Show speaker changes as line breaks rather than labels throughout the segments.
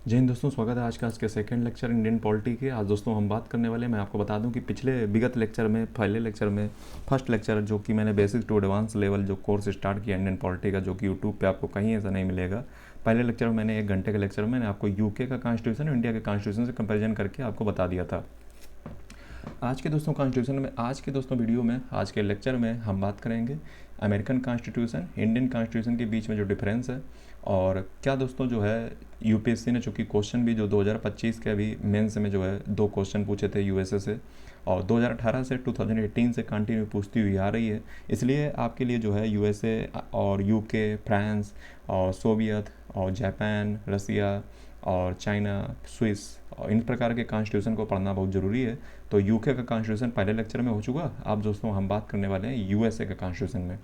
जय हिंद दोस्तों, स्वागत है आज के सेकंड लेक्चर इंडियन पॉलिटी के। आज दोस्तों हम बात करने वाले हैं, मैं आपको बता दूं कि पिछले विगत लेक्चर में, पहले लेक्चर में, फर्स्ट लेक्चर जो कि मैंने बेसिक टू एडवांस लेवल जो कोर्स स्टार्ट किया इंडियन पॉलिटी का, जो कि यूट्यूब पे आपको कहीं ऐसा नहीं मिलेगा। पहले लेक्चर में मैंने 1 घंटे के लेक्चर में मैंने आपको यूके का कॉन्स्टिट्यूशन और इंडिया के कॉन्स्टिट्यूशन से कंपेरिजन करके आपको बता दिया था। आज के दोस्तों कॉन्स्टिट्यूशन में, आज के दोस्तों वीडियो में, आज के लेक्चर में हम बात करेंगे अमेरिकन कॉन्स्टिट्यूशन, इंडियन कॉन्स्टिट्यूशन के बीच में जो डिफरेंस है, और क्या दोस्तों जो है यूपीएससी ने, चूँकि क्वेश्चन भी जो 2025 के अभी मेंस में जो है 2 क्वेश्चन पूछे थे यूएसए से, और 2018 से 2018 से कंटिन्यू पूछती हुई आ रही है। इसलिए आपके लिए जो है यूएसए और यूके, फ्रांस और सोवियत और जापान, रसिया और चाइना, स्विस और इन प्रकार के कॉन्स्टिट्यूशन को पढ़ना बहुत ज़रूरी है। तो यूके का कॉन्स्टिट्यूशन पहले लेक्चर में हो चुका। अब दोस्तों हम बात करने वाले हैं यूएसए के कॉन्स्टिट्यूशन में।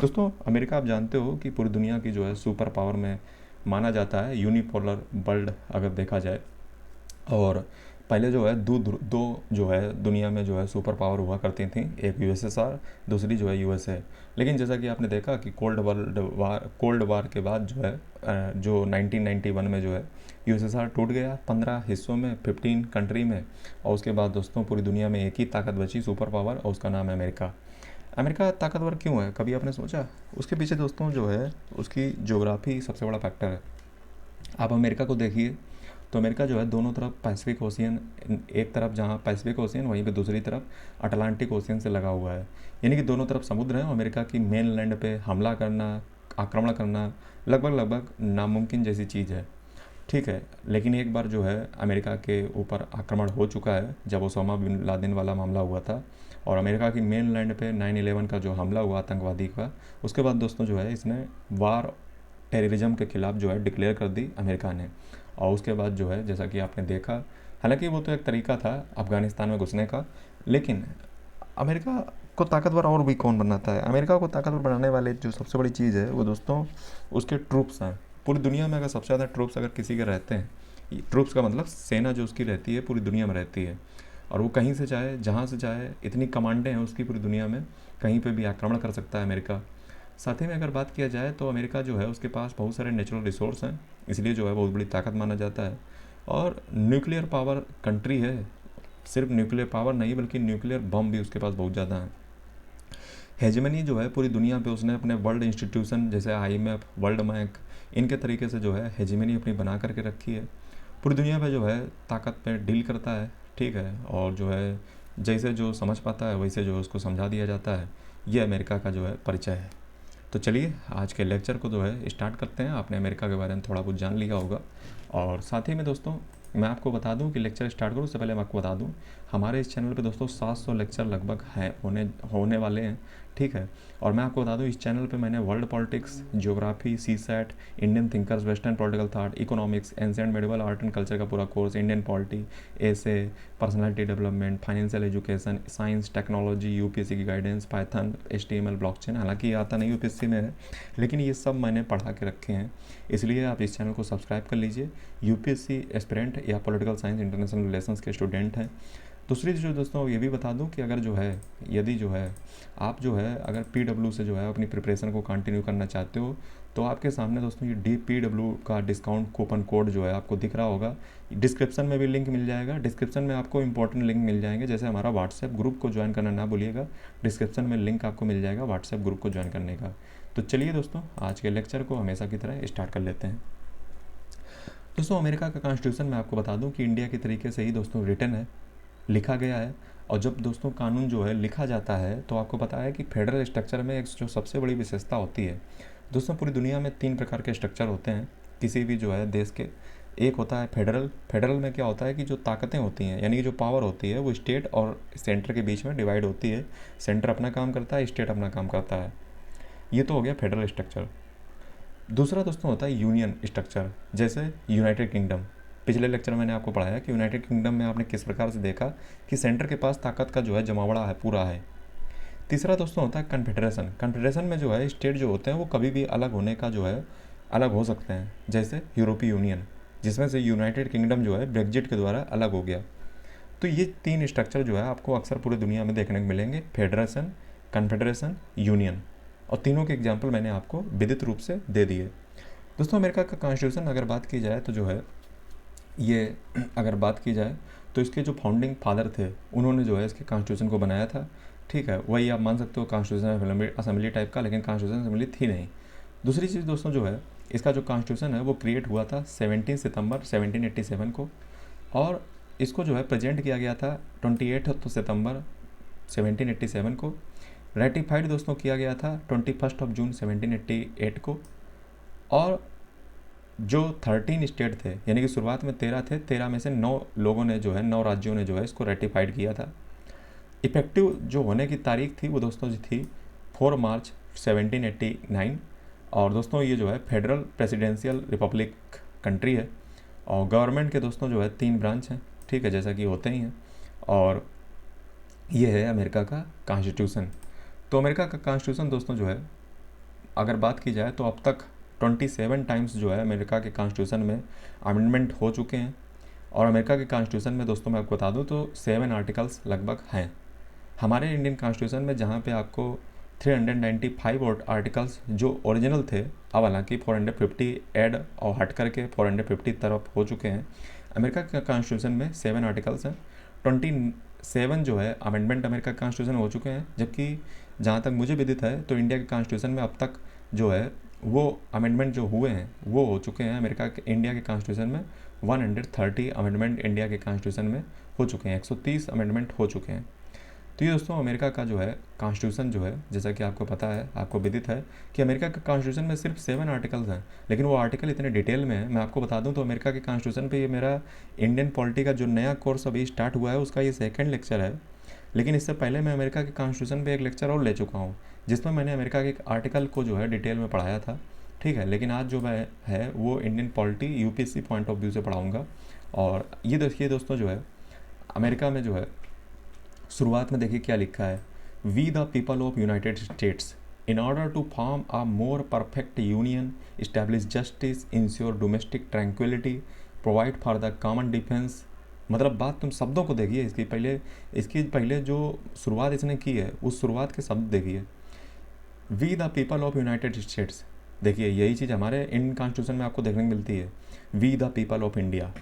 दोस्तों अमेरिका आप जानते हो कि पूरी दुनिया की जो है सुपर पावर में माना जाता है, यूनिपोलर वर्ल्ड अगर देखा जाए। और पहले जो है दो जो है दुनिया में जो है सुपर पावर हुआ करती थी, एक यूएसएसआर, दूसरी जो है यूएसए। लेकिन जैसा कि आपने देखा कि कोल्ड वार के बाद जो है जो 1991 में जो है यूएसएसआर टूट गया 15 हिस्सों में, 15 कंट्री में। और उसके बाद दोस्तों पूरी दुनिया में एक ही ताकत बची सुपर पावर, और उसका नाम है अमेरिका। अमेरिका ताकतवर क्यों है, कभी आपने सोचा? उसके पीछे दोस्तों जो है उसकी ज्योग्राफी सबसे बड़ा फैक्टर है। आप अमेरिका को देखिए तो अमेरिका जो है दोनों तरफ पैसिफिक ओशियन, एक तरफ जहाँ पैसिफिक ओशियन, वहीं पे दूसरी तरफ अटलांटिक ओशियन से लगा हुआ है। यानी कि दोनों तरफ समुद्र है। अमेरिका की मेन लैंड पे हमला करना, आक्रमण करना लगभग नामुमकिन जैसी चीज़ है, ठीक है। लेकिन एक बार जो है अमेरिका के ऊपर आक्रमण हो चुका है, जब ओसामा बिन लादेन वाला मामला हुआ था और अमेरिका की मेन लैंड पे 9/11 का जो हमला हुआ आतंकवादी का, उसके बाद दोस्तों जो है इसने वार टेररिज्म के खिलाफ जो है डिक्लेयर कर दी अमेरिका ने। और उसके बाद जो है जैसा कि आपने देखा, हालांकि वो तो एक तरीका था अफ़गानिस्तान में घुसने का, लेकिन अमेरिका को ताकतवर और भी कौन बनाता है? अमेरिका को ताकतवर बनाने वाले जो सबसे बड़ी चीज़ है वो दोस्तों उसके ट्रूप्स हैं। पूरी दुनिया में अगर सबसे ज़्यादा ट्रूप्स अगर किसी के रहते हैं, ट्रूप्स का मतलब सेना जो उसकी रहती है पूरी दुनिया में रहती है, और वो कहीं से चाहे, जहाँ से चाहे, इतनी कमांडें हैं उसकी पूरी दुनिया में, कहीं पे भी आक्रमण कर सकता है अमेरिका। साथ ही में अगर बात किया जाए तो अमेरिका जो है उसके पास बहुत सारे नेचुरल रिसोर्स हैं, इसलिए जो है बहुत बड़ी ताकत माना जाता है। और न्यूक्लियर पावर कंट्री है, सिर्फ न्यूक्लियर पावर नहीं बल्कि न्यूक्लियर बम भी उसके पास बहुत ज़्यादा है। हेजमनी जो है पूरी दुनिया पे उसने अपने वर्ल्ड इंस्टीट्यूशन जैसे आईएमएफ, वर्ल्ड बैंक, इनके तरीके से जो है हेजमनी अपनी बना करके रखी है। पूरी दुनिया पे जो है ताकत पे डील करता है, ठीक है। और जो है जैसे जो समझ पाता है वैसे जो है उसको समझा दिया जाता है। ये अमेरिका का जो है परिचय है। तो चलिए आज के लेक्चर को जो है स्टार्ट करते हैं। आपने अमेरिका के बारे में थोड़ा बहुत जान लिया होगा, और साथ ही में दोस्तों मैं आपको बता दूं कि लेक्चर स्टार्ट करूं उससे पहले मैं आपको बता दूं हमारे इस चैनल पे दोस्तों 700 लेक्चर लगभग हैं, होने वाले हैं, ठीक है। और मैं आपको बता दूं इस चैनल पे मैंने world politics, geography, CSAT, Indian thinkers, western political thought, economics, ancient medieval art and culture का पूरा course, Indian polity, essay, personality development, financial education, science, technology, UPSC की गाइडेंस, पाइथन, एचटीएमएल, ब्लॉकचेन, हालांकि ये आता नहीं UPSC में है, लेकिन ये सब मैंने पढ़ा के रखे हैं, इसलिए आप इस चैनल को सब्सक्राइब कर लीजिए। यूपीएससी एस्पिरेंट या पॉलिटिकल साइंस, इंटरनेशनल रिलेशंस के स्टूडेंट हैं। दूसरी जो दोस्तों ये भी बता दूं कि अगर जो है, यदि जो है आप जो है अगर पीडब्ल्यू से जो है अपनी प्रिपरेशन को कंटिन्यू करना चाहते हो, तो आपके सामने दोस्तों ये DPW का डिस्काउंट कूपन कोड जो है आपको दिख रहा होगा। डिस्क्रिप्शन में भी लिंक मिल जाएगा। डिस्क्रिप्शन में आपको इंपॉर्टेंट लिंक मिल जाएंगे, जैसे हमारा व्हाट्सएप ग्रुप को ज्वाइन करना ना भूलिएगा। डिस्क्रिप्शन में लिंक आपको मिल जाएगा व्हाट्सएप ग्रुप को ज्वाइन करने का। तो चलिए दोस्तों आज के लेक्चर को हमेशा की तरह स्टार्ट कर लेते हैं। दोस्तों अमेरिका का कॉन्स्टिट्यूशन मैं आपको बता दूं कि इंडिया के तरीके से ही दोस्तों रिटन है, लिखा गया है। और जब दोस्तों कानून जो है लिखा जाता है तो आपको पता है कि फेडरल स्ट्रक्चर में एक जो सबसे बड़ी विशेषता होती है दोस्तों, पूरी दुनिया में 3 प्रकार के स्ट्रक्चर होते हैं किसी भी जो है देश के। एक होता है फेडरल। फेडरल में क्या होता है कि जो ताकतें होती हैं, यानी कि जो पावर होती है वो स्टेट और सेंटर के बीच में डिवाइड होती है। सेंटर अपना काम करता है, स्टेट अपना काम करता है। ये तो हो गया फेडरल स्ट्रक्चर। दूसरा दोस्तों होता है यूनियन स्ट्रक्चर, जैसे यूनाइटेड किंगडम। पिछले लेक्चर में मैंने आपको पढ़ाया कि यूनाइटेड किंगडम में आपने किस प्रकार से देखा कि सेंटर के पास ताकत का जो है जमावड़ा है, पूरा है। तीसरा दोस्तों होता है कन्फेडरेशन। कन्फेडरेशन में जो है स्टेट जो होते हैं वो कभी भी अलग होने का जो है अलग हो सकते हैं, जैसे यूरोपीय यूनियन, जिसमें से यूनाइटेड किंगडम जो है ब्रेग्जिट के द्वारा अलग हो गया। तो ये 3 स्ट्रक्चर जो है आपको अक्सर पूरी दुनिया में देखने को मिलेंगे, फेडरेशन, कन्फेडरेशन, यूनियन। और तीनों के एग्जाम्पल मैंने आपको विदित रूप से दे दिए। दोस्तों अमेरिका का कॉन्स्टिट्यूशन अगर बात की जाए तो जो है ये अगर बात की जाए तो इसके जो फाउंडिंग फादर थे उन्होंने जो है इसके कॉन्स्टिट्यूशन को बनाया था, ठीक है। वही आप मान सकते हो कॉन्स्टिट्यूशन असेंबली टाइप का, लेकिन कॉन्स्टिट्यूशन असेंबली थी नहीं। दूसरी चीज़ दोस्तों जो है, इसका जो कॉन्स्टिट्यूशन है वो क्रिएट हुआ था 17 सितंबर 1787 को, और इसको जो है प्रेजेंट किया गया था 28 सितंबर 1787 को। रेटिफाइड दोस्तों किया गया था 21 जून 1788 को। और जो 13 स्टेट थे, यानी कि शुरुआत में 13 थे, 13 में से 9 लोगों ने जो है, 9 राज्यों ने जो है इसको रेटिफाइड किया था। इफेक्टिव जो होने की तारीख थी वो दोस्तों थी 4 मार्च 1789। और दोस्तों ये जो है फेडरल प्रेसिडेंशियल रिपब्लिक कंट्री है, और गवर्नमेंट के दोस्तों जो है 3 ब्रांच हैं, ठीक है, जैसा कि होते ही हैं। और ये है अमेरिका का कॉन्स्टिट्यूशन। तो अमेरिका का कॉन्स्टिट्यूशन दोस्तों जो है, अगर बात की जाए तो अब तक 27 टाइम्स जो है अमेरिका के कॉन्स्टिट्यूशन में अमेंडमेंट हो चुके हैं। और अमेरिका के कॉन्स्टिट्यूशन में दोस्तों मैं आपको बता दूं तो 7 आर्टिकल्स लगभग हैं। हमारे इंडियन कॉन्स्टिट्यूशन में जहाँ पे आपको 395 आर्टिकल्स जो ओरिजिनल थे, अब हालांकि 450 ऐड और हट करके 450 तरफ हो चुके हैं। अमेरिका के कॉन्स्टिट्यूशन में 7 आर्टिकल्स हैं, 27 जो है अमेंडमेंट अमेरिका के कॉन्स्टिट्यूशन हो चुके हैं। जबकि जहाँ तक मुझे विदित है तो इंडिया के कॉन्स्टिट्यूशन में अब तक जो है वो अमेंडमेंट जो हुए हैं वो हो चुके हैं। इंडिया के कॉन्स्टिट्यूशन में 130 अमेंडमेंट इंडिया के कॉन्स्टिट्यूशन में हो चुके हैं, 130 अमेंडमेंट हो चुके हैं। तो ये दोस्तों अमेरिका का जो है कॉन्स्टिट्यूशन जो है, जैसा कि आपको पता है, आपको विदित है कि अमेरिका के कॉन्स्टिट्यूशन में सिर्फ 7 आर्टिकल्स हैं, लेकिन वो आर्टिकल इतने डिटेल में है। मैं आपको बता दूं तो अमेरिका के कॉन्स्टिट्यूशन पे ये मेरा इंडियन पॉलिटी का जो नया कोर्स अभी स्टार्ट हुआ है उसका ये 2nd लेक्चर है। लेकिन इससे पहले मैं अमेरिका के कॉन्स्टिट्यूशन पे एक लेक्चर और ले चुका हूँ, जिसमें मैंने अमेरिका के एक आर्टिकल को जो है डिटेल में पढ़ाया था, ठीक है। लेकिन आज जो मैं है वो Indian polity UPSC point of view से पढ़ाऊँगा। और ये देखिए दोस्तों जो है अमेरिका में जो है शुरुआत में देखिए क्या लिखा है, we the people of United States in order to form a more perfect union establish justice insure domestic tranquillity provide for the common defence. मतलब बात तुम शब्दों को देखिए, इसकी पहले जो शुरुआत इसने की है उस शुरुआत के शब्द देखिए, we the people of United States. देखिए यही चीज़ हमारे इंडियन कॉन्स्टिट्यूशन में आपको देखने को मिलती है, we the people of India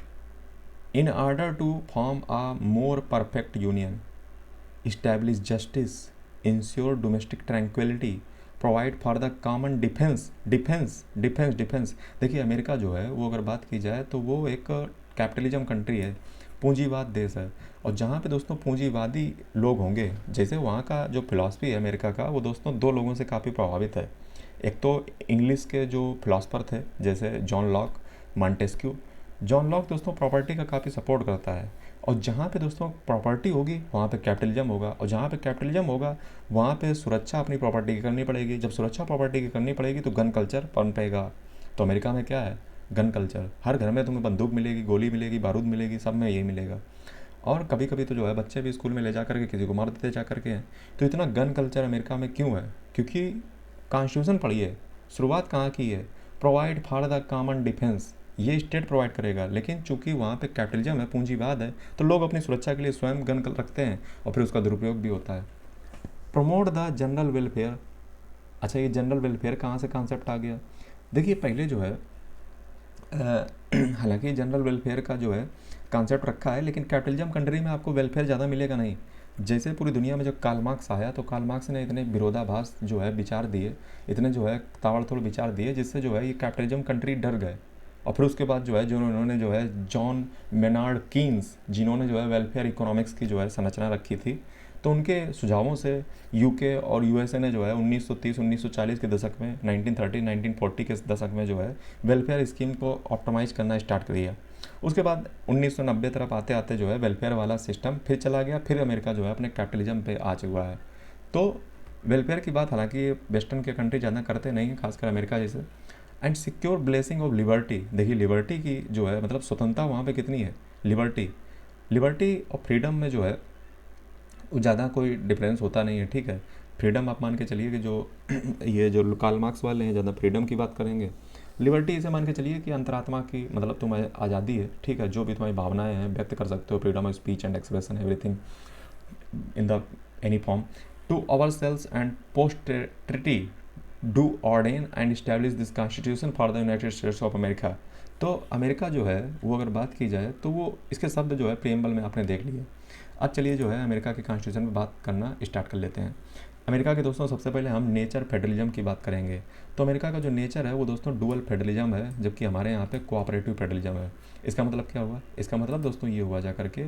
in order to form a more perfect union establish justice, ensure domestic tranquility, provide for the common defence. देखिए अमेरिका जो है वो अगर बात की जाए तो वो एक कैपिटलिज्म कंट्री है, पूंजीवाद देश है। और जहाँ पे दोस्तों पूंजीवादी लोग होंगे, जैसे वहाँ का जो फिलॉसफी है अमेरिका का, वो दोस्तों 2 लोगों से काफ़ी प्रभावित है। एक तो इंग्लिश के जो फिलॉसफर थे जैसे John Locke, Montesquieu. John Locke दोस्तों प्रॉपर्टी का काफ़ी सपोर्ट करता है, और जहाँ पे दोस्तों प्रॉपर्टी होगी वहाँ पे कैपिटलिज्म होगा, और जहाँ पे कैपिटलिज्म होगा वहाँ पे सुरक्षा अपनी प्रॉपर्टी की करनी पड़ेगी। जब सुरक्षा प्रॉपर्टी की करनी पड़ेगी तो गन कल्चर पनपेगा। तो अमेरिका में क्या है, गन कल्चर। हर घर में तुम्हें बंदूक मिलेगी, गोली मिलेगी, बारूद मिलेगी, सब में यही मिलेगा। और कभी कभी तो जो है बच्चे भी स्कूल में ले जा करके किसी को मार देते जा करके हैं। तो इतना गन कल्चर अमेरिका में क्यों है? क्योंकि कॉन्स्टिट्यूशन पढ़िए, शुरुआत कहाँ की है, provide for the common defence. ये स्टेट प्रोवाइड करेगा, लेकिन चूंकि वहाँ पे कैपिटलिज्म है, पूंजीवाद है, तो लोग अपनी सुरक्षा के लिए स्वयं गन रखते हैं और फिर उसका दुरुपयोग भी होता है। Promote the general welfare. अच्छा, ये जनरल वेलफेयर कहाँ से कॉन्सेप्ट आ गया? देखिए पहले जो है हालांकि जनरल वेलफेयर का जो है कॉन्सेप्ट रखा है, लेकिन कैपिटलिज्म कंट्री में आपको वेलफेयर ज़्यादा मिलेगा नहीं। जैसे पूरी दुनिया में जब कार्ल मार्क्स आया तो कार्ल मार्क्स ने इतने विरोधाभास जो है विचार दिए, इतने जो है ताबड़तोड़ विचार दिए, जिससे जो है ये कैपिटलिज्म कंट्री डर गए। और फिर उसके बाद जो है उन्होंने जो है जॉन मेनार्ड कीन्स, जिन्होंने जो है वेलफेयर इकोनॉमिक्स की जो है संरचना रखी थी, तो उनके सुझावों से यूके और यूएसए ने जो है 1930-1940 के दशक में, 1930-1940 के दशक में जो है वेलफेयर स्कीम को ऑप्टिमाइज करना स्टार्ट कर दिया। उसके बाद 1990 तरफ आते आते जो है वेलफेयर वाला सिस्टम फिर चला गया, फिर अमेरिका जो है अपने कैपिटलिज्म पे आ चुका है। तो वेलफेयर की बात हालांकि वेस्टर्न के कंट्री ज़्यादा करते नहीं हैं, खासकर अमेरिका जैसे। And secure blessing of liberty. देखिए लिबर्टी की जो है मतलब स्वतंत्रता वहाँ पे कितनी है, लिबर्टी और फ्रीडम में जो है वो ज़्यादा कोई डिफरेंस होता नहीं है, ठीक है। फ्रीडम आप मान के चलिए कि जो ये जो कार्ल मार्क्स वाले हैं ज़्यादा फ्रीडम की बात करेंगे। लिबर्टी इसे मान के चलिए कि अंतरात्मा की मतलब तुम्हें आज़ादी है, ठीक है, जो भी तुम्हारी भावनाएं हैं व्यक्त कर सकते हो, freedom of speech and expression everything in the any form to ourselves and posterity do ordain and establish this constitution for the United States of America. तो अमेरिका जो है वो अगर बात की जाए तो वो इसके शब्द जो है प्रीएम्बल में आपने देख लिए। अब चलिए जो है अमेरिका के कॉन्स्टिट्यूशन में बात करना स्टार्ट कर लेते हैं। अमेरिका के दोस्तों सबसे पहले हम नेचर फेडरलिज्म की बात करेंगे। तो अमेरिका का जो नेचर है वो दोस्तों डुअल फेडरलिज्म है, जबकि हमारे यहाँ पे कोऑपरेटिव फेडरलिज्म है। इसका मतलब क्या हुआ? इसका मतलब दोस्तों ये हुआ जा करके,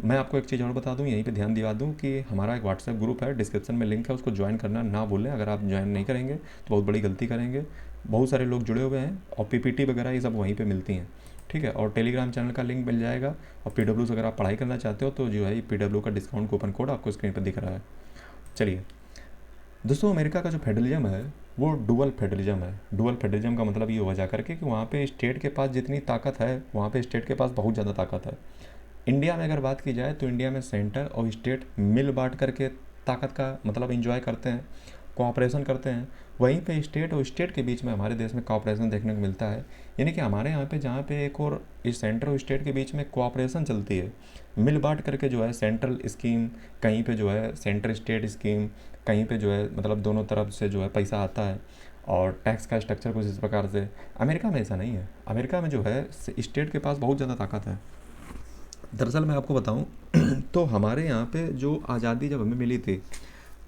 मैं आपको एक चीज़ और बता दूं, यहीं पे ध्यान दिवा दूं कि हमारा एक व्हाट्सएप ग्रुप है, डिस्क्रिप्शन में लिंक है, उसको ज्वाइन करना ना भूलें। अगर आप ज्वाइन नहीं करेंगे तो बहुत बड़ी गलती करेंगे। बहुत सारे लोग जुड़े हुए हैं और पीपीटी वगैरह ये सब वहीं पे मिलती हैं, ठीक है। और टेलीग्राम चैनल का लिंक मिल जाएगा। और पीडब्ल्यू से अगर आप पढ़ाई करना चाहते हो तो जो है पीडब्ल्यू का डिस्काउंट कूपन कोड आपको स्क्रीन पर दिख रहा है। चलिए दोस्तों, अमेरिका का जो फेडरलिज्म है वो डुअल फेडरलिज्म है। डुअल फेडरलिज्म का मतलब ये हुआ जा करके कि वहाँ पे स्टेट के पास जितनी ताकत है वहाँ पे स्टेट के पास बहुत ज़्यादा ताकत है। इंडिया में अगर बात की जाए तो इंडिया में सेंटर और स्टेट मिल बांट करके ताकत का मतलब इंजॉय करते हैं, कोऑपरेशन करते हैं। वहीं पे स्टेट और स्टेट के बीच में हमारे देश में कोऑपरेशन देखने को मिलता है। यानी कि हमारे यहाँ पे जहाँ पे एक और इस सेंटर और स्टेट के बीच में कोऑपरेशन चलती है, मिल बांट करके जो है सेंट्रल स्कीम, कहीं पे जो है सेंटर स्टेट स्कीम, कहीं पे जो है मतलब दोनों तरफ से जो है पैसा आता है और टैक्स का स्ट्रक्चर कुछ इस प्रकार से। अमेरिका में ऐसा नहीं है। अमेरिका में जो है स्टेट के पास बहुत ज़्यादा ताकत है। दरअसल मैं आपको बताऊं तो हमारे यहाँ पे जो आज़ादी जब हमें मिली थी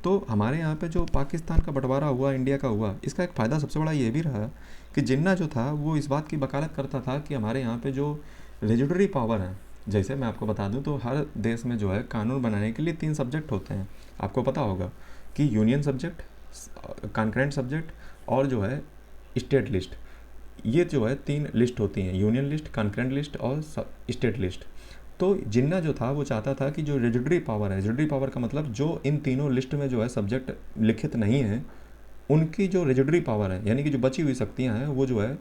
तो हमारे यहाँ पे जो पाकिस्तान का बंटवारा हुआ, इंडिया का हुआ, इसका एक फ़ायदा सबसे बड़ा ये भी रहा कि जिन्ना जो था वो इस बात की वकालत करता था कि हमारे यहाँ पे जो रेजुडरी पावर है, जैसे मैं आपको बता दूं तो हर देश में जो है कानून बनाने के लिए 3 सब्जेक्ट होते हैं। आपको पता होगा कि यूनियन सब्जेक्ट, कॉन्करेंट सब्जेक्ट और जो है स्टेट लिस्ट। ये जो है 3 लिस्ट होती हैं, यूनियन लिस्ट, कॉन्करेंट लिस्ट और स्टेट लिस्ट। तो जिन्ना जो था वो चाहता था कि जो रेजुडरी पावर है, रेजुडरी पावर का मतलब जो इन तीनों लिस्ट में जो है सब्जेक्ट लिखित नहीं है, उनकी जो रेजुडरी पावर है यानी कि जो बची हुई शक्तियाँ हैं वो जो है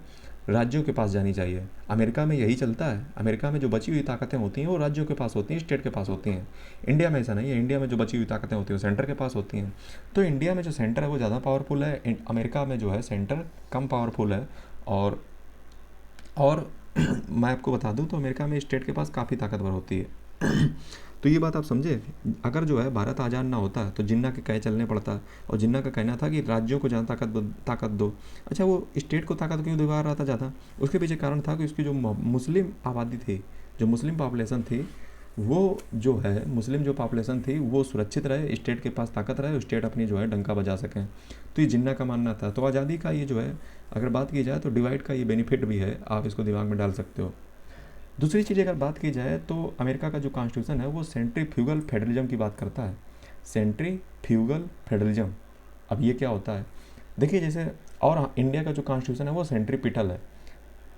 राज्यों के पास जानी चाहिए। अमेरिका में यही चलता है। अमेरिका में जो बची हुई ताकतें होती हैं वो राज्यों के पास होती हैं, स्टेट के पास होती हैं। इंडिया में ऐसा नहीं है। इंडिया में जो बची हुई ताकतें होती हैं वो सेंटर के पास होती हैं। तो इंडिया में जो सेंटर है वो ज़्यादा पावरफुल है, अमेरिका में जो है सेंटर कम पावरफुल है। और मैं आपको बता दूं तो अमेरिका में स्टेट के पास काफ़ी ताकतवर होती है। तो ये बात आप समझे। अगर जो है भारत आज़ाद ना होता तो जिन्ना के कहे चलने पड़ता, और जिन्ना का कहना था कि राज्यों को ज़्यादा ताकत दो। अच्छा, वो स्टेट को ताकत क्यों दिवा रहा था ज़्यादा? उसके पीछे कारण था कि उसकी जो मुस्लिम आबादी थी, जो मुस्लिम पॉपुलेशन थी, वो जो है मुस्लिम जो पॉपुलेशन थी वो सुरक्षित रहे, स्टेट के पास ताकत रहे, स्टेट अपनी जो है डंका बजा सकें। तो ये जिन्ना का मानना था। तो आज़ादी का ये जो है अगर बात की जाए तो डिवाइड का ये बेनिफिट भी है, आप इसको दिमाग में डाल सकते हो। दूसरी चीज़ अगर बात की जाए तो अमेरिका का जो कॉन्स्टिट्यूशन है वो सेंट्रीफ्यूगल फेडरलिज्म की बात करता है। सेंट्रीफ्यूगल फेडरलिज्म, अब ये क्या होता है देखिए जैसे, और इंडिया का जो कॉन्स्टिट्यूशन है वो सेंट्रीपिटल है।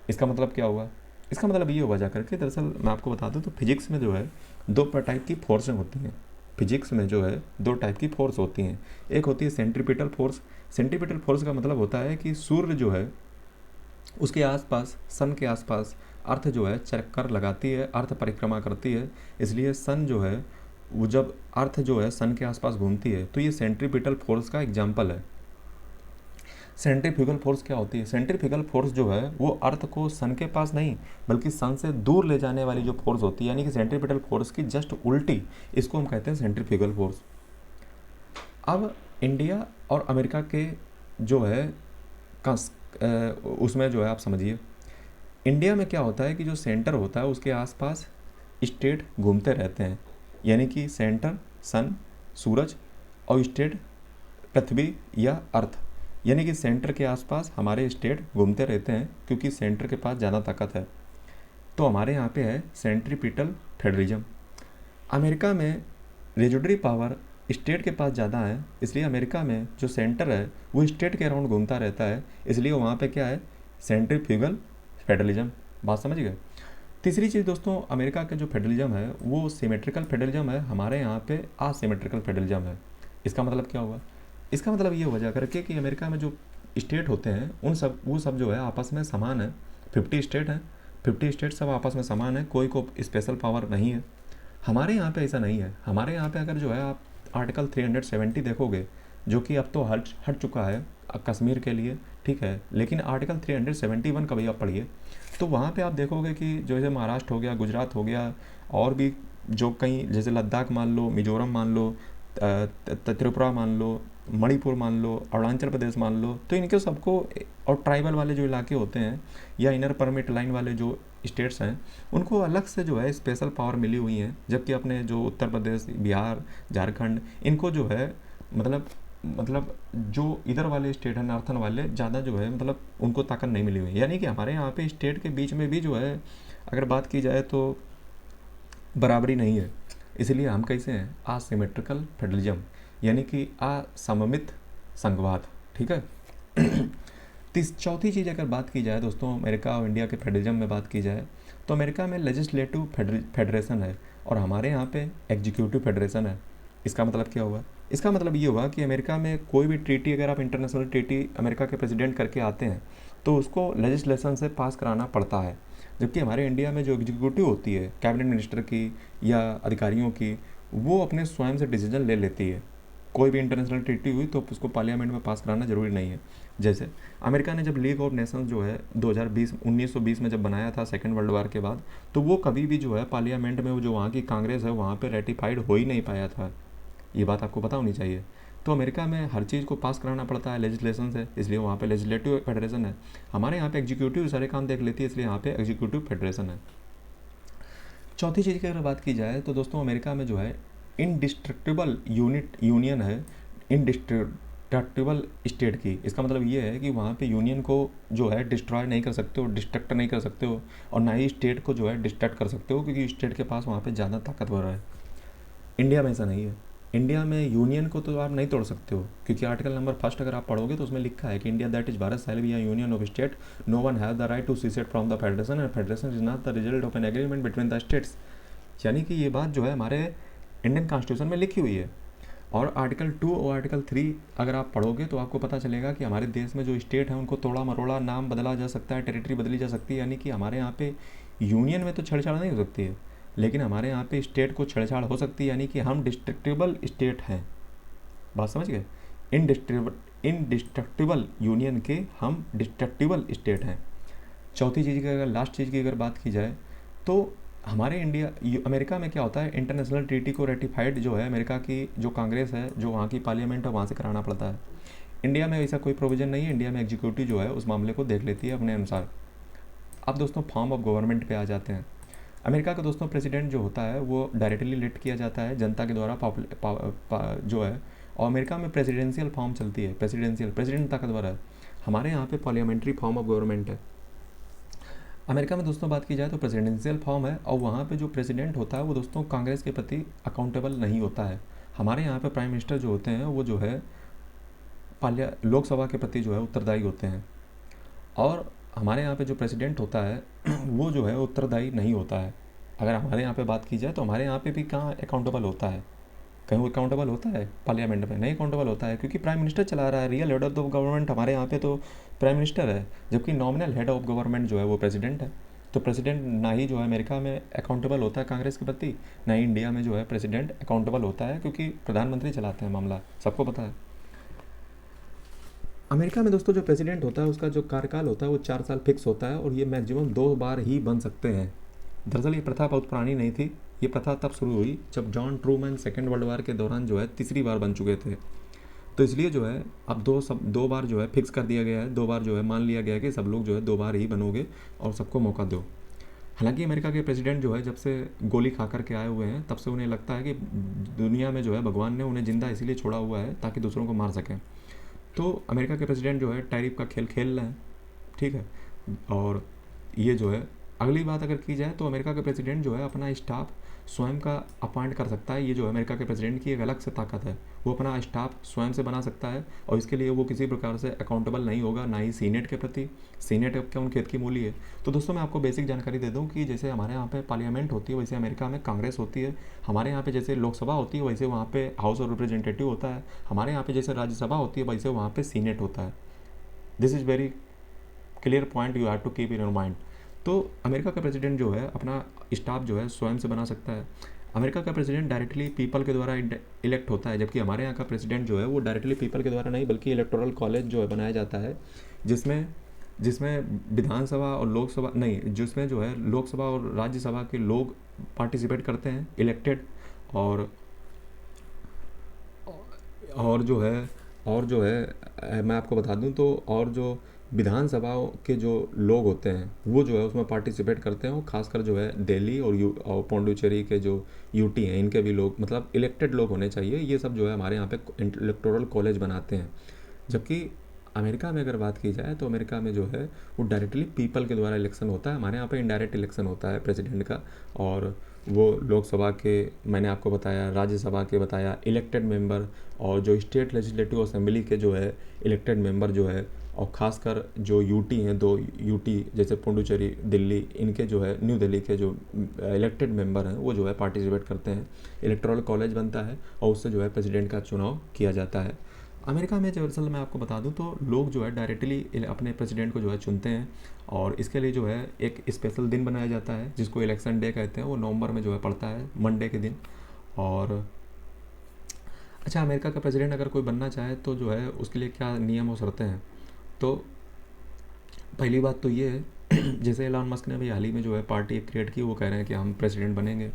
इसका मतलब क्या हुआ? इसका मतलब ये हुआ जा करके, दरअसल मैं आपको बता दूं तो फिजिक्स में जो है 2 टाइप की फोर्सें होती हैं। फिजिक्स में जो है 2 टाइप की फोर्स होती हैं। एक होती है सेंट्रीपिटल फोर्स। सेंट्रीपिटल फोर्स का मतलब होता है कि सूर्य जो है उसके आसपास, सन के आसपास अर्थ जो है चक्कर लगाती है, अर्थ परिक्रमा करती है। इसलिए सन जो है वो जब अर्थ जो है सन के आसपास घूमती है तो ये सेंट्रीपिटल फोर्स का एग्जाम्पल है। सेंट्रीफ्यूगल फोर्स क्या होती है? सेंट्रीफ्यूगल फोर्स जो है वो अर्थ को सन के पास नहीं बल्कि सन से दूर ले जाने वाली जो फोर्स होती है, यानी कि सेंट्रीपिटल फोर्स की जस्ट उल्टी, इसको हम कहते हैं सेंट्रीफ्यूगल फोर्स। अब इंडिया और अमेरिका के जो है उसमें जो है आप समझिए, इंडिया में क्या होता है कि जो सेंटर होता है उसके आसपास स्टेट घूमते रहते हैं, यानी कि सेंटर सन, सूरज, और स्टेट पृथ्वी या अर्थ, यानी कि सेंटर के आसपास हमारे स्टेट घूमते रहते हैं क्योंकि सेंटर के पास ज़्यादा ताकत है। तो हमारे यहाँ पे है सेंट्रीपिटल फेडरलिज्म। अमेरिका में रेजुडरी पावर स्टेट के पास ज़्यादा है, इसलिए अमेरिका में जो सेंटर है वो स्टेट के अराउंड घूमता रहता है, इसलिए वहाँ पे क्या है? Centrifugal federalism. बात समझ गए? तीसरी चीज़ दोस्तों, अमेरिका का जो फेडरलिज्म है वो सिमेट्रिकल फेडरलिज्म है, हमारे यहाँ पे असिमेट्रिकल फेडरलिज्म है। इसका मतलब क्या हुआ? इसका मतलब ये हो जा करके कि अमेरिका में जो स्टेट होते हैं वो सब जो है आपस में समान है। 50 स्टेट हैं, 50 स्टेट सब आपस में समान है, कोई को स्पेशल पावर नहीं है। हमारे यहाँ पे ऐसा नहीं है। हमारे यहाँ पे अगर जो है आप आर्टिकल 370 देखोगे, जो कि अब तो हट चुका है कश्मीर के लिए, ठीक है, लेकिन आर्टिकल 371 का भी आप पढ़िए तो वहाँ पे आप देखोगे कि जो जैसे महाराष्ट्र हो गया, गुजरात हो गया, और भी जो कहीं जैसे लद्दाख मान लो, मिजोरम मान लो, त्रिपुरा मान लो, मणिपुर मान लो, अरुणाचल प्रदेश मान लो, तो इनके सबको, और ट्राइबल वाले जो इलाके होते हैं या इनर परमिट लाइन वाले जो स्टेट्स हैं, उनको अलग से जो है स्पेशल पावर मिली हुई हैं, जबकि अपने जो उत्तर प्रदेश, बिहार, झारखंड, इनको जो है मतलब जो इधर वाले स्टेट हैं नॉर्थन वाले, ज़्यादा जो है मतलब उनको ताकत नहीं मिली हुई है। यानी कि हमारे यहाँ पे स्टेट के बीच में भी जो है अगर बात की जाए तो बराबरी नहीं है। इसलिए हम कैसे हैं, असिमेट्रिकल फेडरलिज्म, यानी कि असममित संघवाद, ठीक है। चौथी चीज़ अगर बात की जाए दोस्तों, अमेरिका और इंडिया के फेडरलिज्म में बात की जाए, तो अमेरिका में लेजिस्लेटिव फेडरेशन है और हमारे यहाँ पे एग्जीक्यूटिव फेडरेशन है। इसका मतलब क्या हुआ? इसका मतलब ये हुआ कि अमेरिका में कोई भी ट्रीटी, अगर आप इंटरनेशनल ट्रीटी अमेरिका के प्रेसिडेंट करके आते हैं तो उसको लेजिस्लेशन से पास कराना पड़ता है, जबकि हमारे इंडिया में जो एग्जीक्यूटिव होती है कैबिनेट मिनिस्टर की या अधिकारियों की, वो अपने स्वयं से डिसीजन ले लेती है। कोई भी इंटरनेशनल ट्रीटी हुई तो उसको पार्लियामेंट में पास कराना ज़रूरी नहीं है। जैसे अमेरिका ने जब लीग ऑफ नेशंस जो है 1920 में जब बनाया था सेकेंड वर्ल्ड वार के बाद, तो वो कभी भी जो है पार्लियामेंट में, वो जो वहाँ की कांग्रेस है वहाँ पे रेटिफाइड हो ही नहीं पाया था। ये बात आपको पता होनी चाहिए। तो अमेरिका में हर चीज़ को पास कराना पड़ता है लेजिस्लेशन से, इसलिए वहाँ पे लेजिस्लेटिव फेडरेशन है। हमारे यहाँ पे एग्जीक्यूटिव सारे काम देख लेती है, इसलिए यहाँ पे एग्जीक्यूटिव फेडरेशन है। चौथी चीज़ की अगर बात की जाए तो दोस्तों अमेरिका में जो है इनडिस्ट्रक्टिबल यूनियन है, इनडिस्ट्रक्टिबल स्टेट की। इसका मतलब ये है कि वहाँ पे यूनियन को जो है डिस्ट्रॉय नहीं कर सकते हो, डिस्ट्रक्ट नहीं कर सकते हो, और ना ही स्टेट को जो है डिस्ट्रक्ट कर सकते हो, क्योंकि स्टेट के पास वहाँ पे ज़्यादा ताकतवर है। इंडिया में ऐसा नहीं है। इंडिया में यूनियन को तो आप नहीं तोड़ सकते हो, क्योंकि आर्टिकल नंबर 1 अगर आप पढ़ोगे तो उसमें लिखा है कि India that is Bharat shall be a union of state, no one has the right to secede from the federation and federation is not the result of an agreement between the states. यानी कि ये बात जो है हमारे Indian constitution में लिखी हुई है। और आर्टिकल 2 और आर्टिकल 3 अगर आप पढ़ोगे तो आपको पता चलेगा कि हमारे देश में जो स्टेट है उनको तोड़ा मरोड़ा नाम बदला जा सकता है, टेरिटरी बदली जा सकती है। यानी कि हमारे यहाँ पे यूनियन में तो छेड़छाड़ नहीं हो सकती है, लेकिन हमारे यहाँ पे स्टेट को छेड़छाड़ हो सकती है, यानी कि हम डिस्ट्रक्टिबल स्टेट हैं। बात समझ गए? इनडिस्ट्रक्टिबल यूनियन के हम डिस्ट्रक्टिबल स्टेट हैं। चौथी चीज़ की अगर, लास्ट चीज़ की अगर बात की जाए तो हमारे अमेरिका में क्या होता है, इंटरनेशनल ट्रीटी को रेटिफाइड जो है अमेरिका की जो कांग्रेस है, जो वहाँ की पार्लियामेंट है, वहाँ से कराना पड़ता है। इंडिया में ऐसा कोई प्रोविज़न नहीं है। इंडिया में एग्जीक्यूटिव जो है उस मामले को देख लेती है अपने अनुसार। अब दोस्तों फॉर्म ऑफ गवर्नमेंट पे आ जाते हैं। अमेरिका का दोस्तों प्रेसिडेंट जो होता है वो डायरेक्टली इलेक्ट किया जाता है जनता के द्वारा, जो है। और अमेरिका में प्रेसिडेंशियल फॉर्म चलती है, प्रेसिडेंट ताकतवर है। हमारे यहाँ पे पार्लियामेंट्री फॉर्म ऑफ गवर्नमेंट है। अमेरिका में दोस्तों बात की जाए तो प्रेसिडेंशियल फॉर्म है, और वहाँ पे जो प्रेसिडेंट होता है वो दोस्तों कांग्रेस के प्रति अकाउंटेबल नहीं होता है। हमारे यहाँ पे प्राइम मिनिस्टर जो होते हैं वो जो है लोकसभा के प्रति जो है उत्तरदायी होते हैं। और हमारे यहाँ पे जो प्रेसिडेंट होता है वो जो है उत्तरदायी नहीं होता है। अगर हमारे यहाँ पे बात की जाए तो हमारे यहाँ पे भी कहाँ अकाउंटेबल होता है, कहीं वो अकाउंटेबल होता है पार्लियामेंट में? नहीं अकाउंटेबल होता है, क्योंकि प्राइम मिनिस्टर चला रहा है। Real head of the government हमारे यहाँ पे तो प्राइम मिनिस्टर है, जबकि नॉमिनल हेड ऑफ गवर्नमेंट जो है वो प्रेसिडेंट है। तो प्रेसिडेंट ना ही जो है अमेरिका में अकाउंटेबल होता है कांग्रेस के प्रति, ना ही इंडिया में जो है प्रेसिडेंट अकाउंटेबल होता है, क्योंकि प्रधानमंत्री चलाते हैं मामला, सबको पता है। अमेरिका में दोस्तों जो प्रेसिडेंट होता है उसका जो कार्यकाल होता है वो 4 साल फिक्स होता है, और ये मैक्सिमम 2 बार ही बन सकते हैं। दरअसल ये प्रथा बहुत पुरानी नहीं थी। ये प्रथा तब शुरू हुई जब John Truman second world war के दौरान जो है तीसरी बार बन चुके थे। तो इसलिए जो है अब 2 बार जो है फिक्स कर दिया गया है, 2 बार जो है मान लिया गया है कि सब लोग जो है 2 बार ही बनोगे और सबको मौका दो। हालांकि अमेरिका के प्रेसिडेंट जो है जब से गोली खा कर के आए हुए हैं तब से उन्हें लगता है कि दुनिया में जो है भगवान ने उन्हें ज़िंदा इसीलिए छोड़ा हुआ है ताकि दूसरों को मार सकें। तो अमेरिका के प्रेसिडेंट जो है टैरिफ का खेल खेल रहे हैं, ठीक है। और ये जो है अगली बात अगर की जाए तो अमेरिका के प्रेसिडेंट जो है अपना स्टाफ स्वयं का अपॉइंट कर सकता है। ये जो है अमेरिका के प्रेसिडेंट की एक अलग से ताकत है, वो अपना स्टाफ स्वयं से बना सकता है, और इसके लिए वो किसी प्रकार से अकाउंटेबल नहीं होगा, ना ही सीनेट के प्रति। सीनेट क्या उन खेत की मूली है। तो दोस्तों मैं आपको बेसिक जानकारी दे दूँ कि जैसे हमारे यहाँ पे पार्लियामेंट होती है वैसे अमेरिका में कांग्रेस होती है। हमारे यहाँ पे जैसे लोकसभा होती है वैसे वहाँ पे हाउस ऑफ रिप्रेजेंटेटिव होता है। हमारे यहाँ पे जैसे राज्यसभा होती है वैसे वहाँ पे सीनेट होता है। This is very clear point you have to keep in your mind. तो अमेरिका का प्रेसिडेंट जो है अपना स्टाफ जो है स्वयं से बना सकता है। अमेरिका का प्रेसिडेंट डायरेक्टली पीपल के द्वारा इलेक्ट होता है, जबकि हमारे यहाँ का प्रेसिडेंट जो है वो डायरेक्टली पीपल के द्वारा नहीं बल्कि इलेक्टोरल कॉलेज जो है बनाया जाता है, जिसमें जिसमें विधानसभा और लोकसभा नहीं, जिसमें जो है लोकसभा और राज्यसभा के लोग पार्टिसिपेट करते हैं इलेक्टेड, और जो है और जो है मैं आपको बता दूं तो और जो विधानसभाओं के जो लोग होते हैं वो जो है उसमें पार्टिसिपेट करते हैं, और खासकर जो है दिल्ली और पौंडुचेरी के जो यूटी हैं इनके भी लोग मतलब इलेक्टेड लोग होने चाहिए, ये सब जो है हमारे यहाँ पे इलेक्टोरल कॉलेज बनाते हैं। जबकि अमेरिका में अगर बात की जाए तो अमेरिका में जो है वो डायरेक्टली पीपल के द्वारा इलेक्शन होता है, हमारे यहाँ पे इनडायरेक्ट इलेक्शन होता है प्रेसिडेंट का। और वो लोकसभा के मैंने आपको बताया, राज्यसभा के बताया इलेक्टेड मेंबर, और जो स्टेट लेजिस्लेटिव असेंबली के जो है इलेक्टेड मेंबर जो है, और ख़ासकर जो यूटी हैं, दो यूटी जैसे पुडुचेरी, दिल्ली, इनके जो है न्यू दिल्ली के जो इलेक्टेड मेंबर हैं वो जो है पार्टिसिपेट करते हैं। इलेक्टोरल कॉलेज बनता है और उससे जो है प्रेसिडेंट का चुनाव किया जाता है। अमेरिका में जो असल मैं आपको बता दूं तो लोग जो है डायरेक्टली अपने प्रेसिडेंट को जो है चुनते हैं, और इसके लिए जो है एक स्पेशल दिन बनाया जाता है जिसको इलेक्शन डे कहते हैं, वो नवंबर में जो है पड़ता है मंडे के दिन। और अच्छा, अमेरिका का प्रेसिडेंट अगर कोई बनना चाहे तो जो है उसके लिए क्या नियम और शर्तें हैं, तो पहली बात तो ये है जैसे एलन मस्क ने अभी हाल ही में जो है पार्टी एक क्रिएट की, वो कह रहे हैं कि हम प्रेसिडेंट बनेंगे।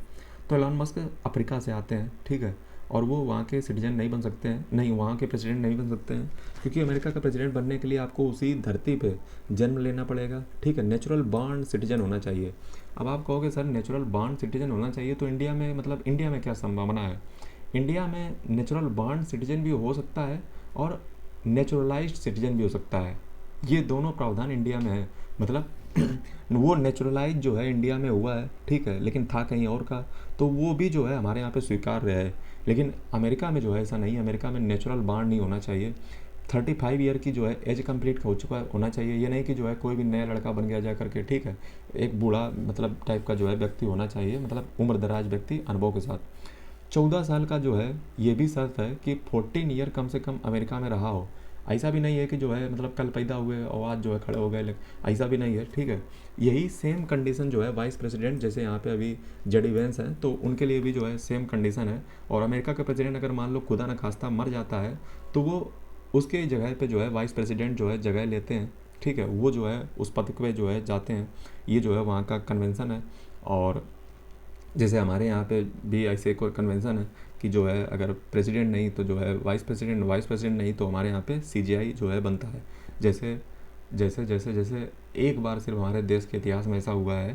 तो एलन मस्क अफ्रीका से आते हैं, ठीक है, और वो वहाँ के सिटीजन नहीं बन सकते हैं, नहीं वहाँ के प्रेसिडेंट नहीं बन सकते हैं, क्योंकि अमेरिका का प्रेसिडेंट बनने के लिए आपको उसी धरती पे जन्म लेना पड़ेगा, ठीक है, नेचुरल बॉर्न सिटीजन होना चाहिए। अब आप कहोगे सर नेचुरल बॉर्न सिटीजन होना चाहिए तो इंडिया में मतलब इंडिया में क्या संभावना है? इंडिया में नेचुरल बॉर्न सिटीजन भी हो सकता है और नेचुरलाइज्ड सिटीजन भी हो सकता है, ये दोनों प्रावधान इंडिया में है। मतलब वो नेचुरलाइज जो है इंडिया में हुआ है, ठीक है, लेकिन था कहीं और का, तो वो भी जो है हमारे यहाँ पे स्वीकार्य है। लेकिन अमेरिका में जो है ऐसा नहीं है, अमेरिका में नेचुरल बॉर्न नहीं होना चाहिए। 35 ईयर की जो है एज कंप्लीट हो चुका होना चाहिए, ये नहीं कि जो है कोई भी नया लड़का बन गया जा करके, ठीक है, एक बूढ़ा मतलब टाइप का जो है व्यक्ति होना चाहिए, मतलब उम्र दराज व्यक्ति अनुभव के साथ। 14 साल का जो है ये भी शर्त है कि 14 ईयर कम से कम अमेरिका में रहा हो। ऐसा भी नहीं है कि जो है मतलब कल पैदा हुए और आज जो है खड़े हो गए, ऐसा भी नहीं है, ठीक है। यही सेम कंडीशन जो है वाइस प्रेसिडेंट, जैसे यहाँ पे अभी जेडी वेंस हैं तो उनके लिए भी जो है सेम कंडीशन है। और अमेरिका का प्रेसिडेंट अगर मान लो खुदा न खास्ता मर जाता है तो वो उसके जगह पे जो है वाइस प्रेसिडेंट जो है जगह लेते हैं, ठीक है, वो जो है उस पद पे जो है जाते हैं। ये जो है वहाँ का कन्वेंसन है। और जैसे हमारे यहाँ पे भी ऐसे कोई कन्वेंसन है कि जो है अगर प्रेसिडेंट नहीं तो जो है वाइस प्रेसिडेंट, वाइस प्रेसिडेंट नहीं तो हमारे यहाँ पे सीजीआई जो है बनता है। जैसे जैसे जैसे जैसे एक बार सिर्फ हमारे देश के इतिहास में ऐसा हुआ है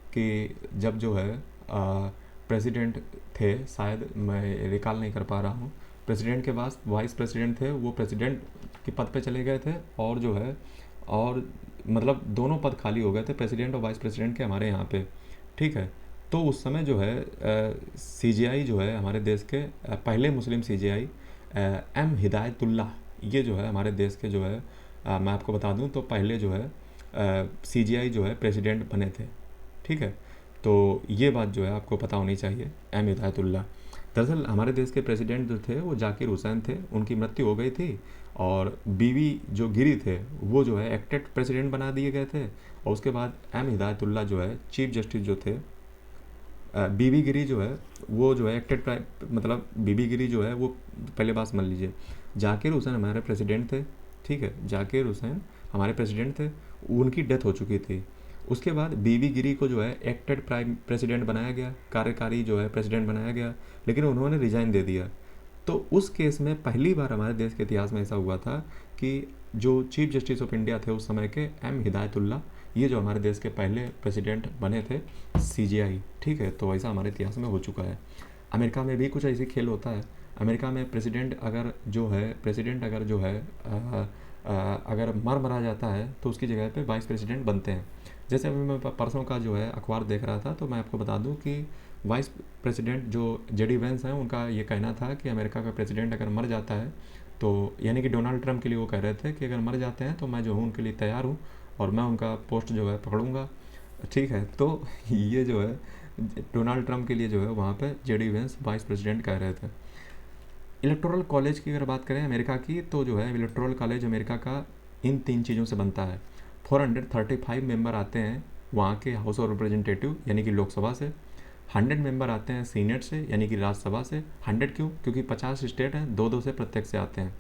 कि जब जो है प्रेसिडेंट थे, शायद मैं रिकॉल नहीं कर पा रहा हूँ, प्रेसिडेंट के पास वाइस प्रेसिडेंट थे, वो प्रेसिडेंट के पद पे चले गए थे, और जो है और मतलब दोनों पद खाली हो गए थे प्रेसिडेंट और वाइस प्रेसिडेंट के हमारे यहाँ पे, ठीक है। तो उस समय जो है सीजीआई जो है हमारे देश के पहले मुस्लिम सीजीआई एम हिदायतुल्लाह, ये जो है हमारे देश के जो है मैं आपको बता दूं तो पहले जो है सीजीआई जो है प्रेसिडेंट बने थे, ठीक है। तो ये बात जो है आपको पता होनी चाहिए, एम हिदायतुल्लाह। दरअसल हमारे देश के प्रेसिडेंट जो थे वो जाकिर हुसैन थे, उनकी मृत्यु हो गई थी, और बीवी जो गिरी थे वो जो है एक्टेड प्रेसिडेंट बना दिए गए थे। और उसके बाद एम हिदायतुल्लाह जो है चीफ जस्टिस जो थे, बीबी गिरी जो है वो जो है एक्टेड मतलब बीबी गिरी जो है वो, पहले बात समझ लीजिए, जाकिर हुसैन हमारे प्रेसिडेंट थे, ठीक है, जाकिर हुसैन हमारे प्रेसिडेंट थे, उनकी डेथ हो चुकी थी। उसके बाद बीबी गिरी को जो है एक्टेड प्राइम प्रेसिडेंट बनाया गया, कार्यकारी जो है प्रेसिडेंट बनाया गया, लेकिन उन्होंने रिजाइन दे दिया। तो उस केस में पहली बार हमारे देश के इतिहास में ऐसा हुआ था कि जो चीफ जस्टिस ऑफ इंडिया थे उस समय के एम हिदायतुल्लाह, ये जो हमारे देश के पहले प्रेसिडेंट बने थे सीजीआई, ठीक है। तो ऐसा हमारे इतिहास में हो चुका है। अमेरिका में भी कुछ ऐसे खेल होता है। अमेरिका में प्रेसिडेंट अगर जो है अगर मरा जाता है तो उसकी जगह पे वाइस प्रेसिडेंट बनते हैं। जैसे अभी मैं परसों का जो है अखबार देख रहा था, तो मैं आपको बता दूं कि वाइस प्रेसिडेंट जो जेडी वेंस हैं उनका ये कहना था कि अमेरिका का प्रेसिडेंट अगर मर जाता है तो, यानी कि डोनाल्ड ट्रंप के लिए वो कह रहे थे कि अगर मर जाते हैं तो मैं जो हूँ उनके लिए तैयार हूँ और मैं उनका पोस्ट जो है पकड़ूंगा, ठीक है। तो ये जो है डोनाल्ड ट्रंप के लिए जो है वहाँ पे जेडी वेंस वाइस प्रेसिडेंट कह रहे थे। इलेक्टोरल कॉलेज की अगर बात करें अमेरिका की, तो जो है इलेक्टोरल कॉलेज अमेरिका का इन 3 चीज़ों से बनता है। 435 मेंबर आते हैं वहाँ के हाउस ऑफ रिप्रेजेंटेटिव यानी कि लोकसभा से, 100 मेंबर आते हैं सीनेट से यानी कि राज्यसभा से। 100 क्यों? क्योंकि 50 स्टेट हैं, 2-2 से प्रत्येक से आते हैं।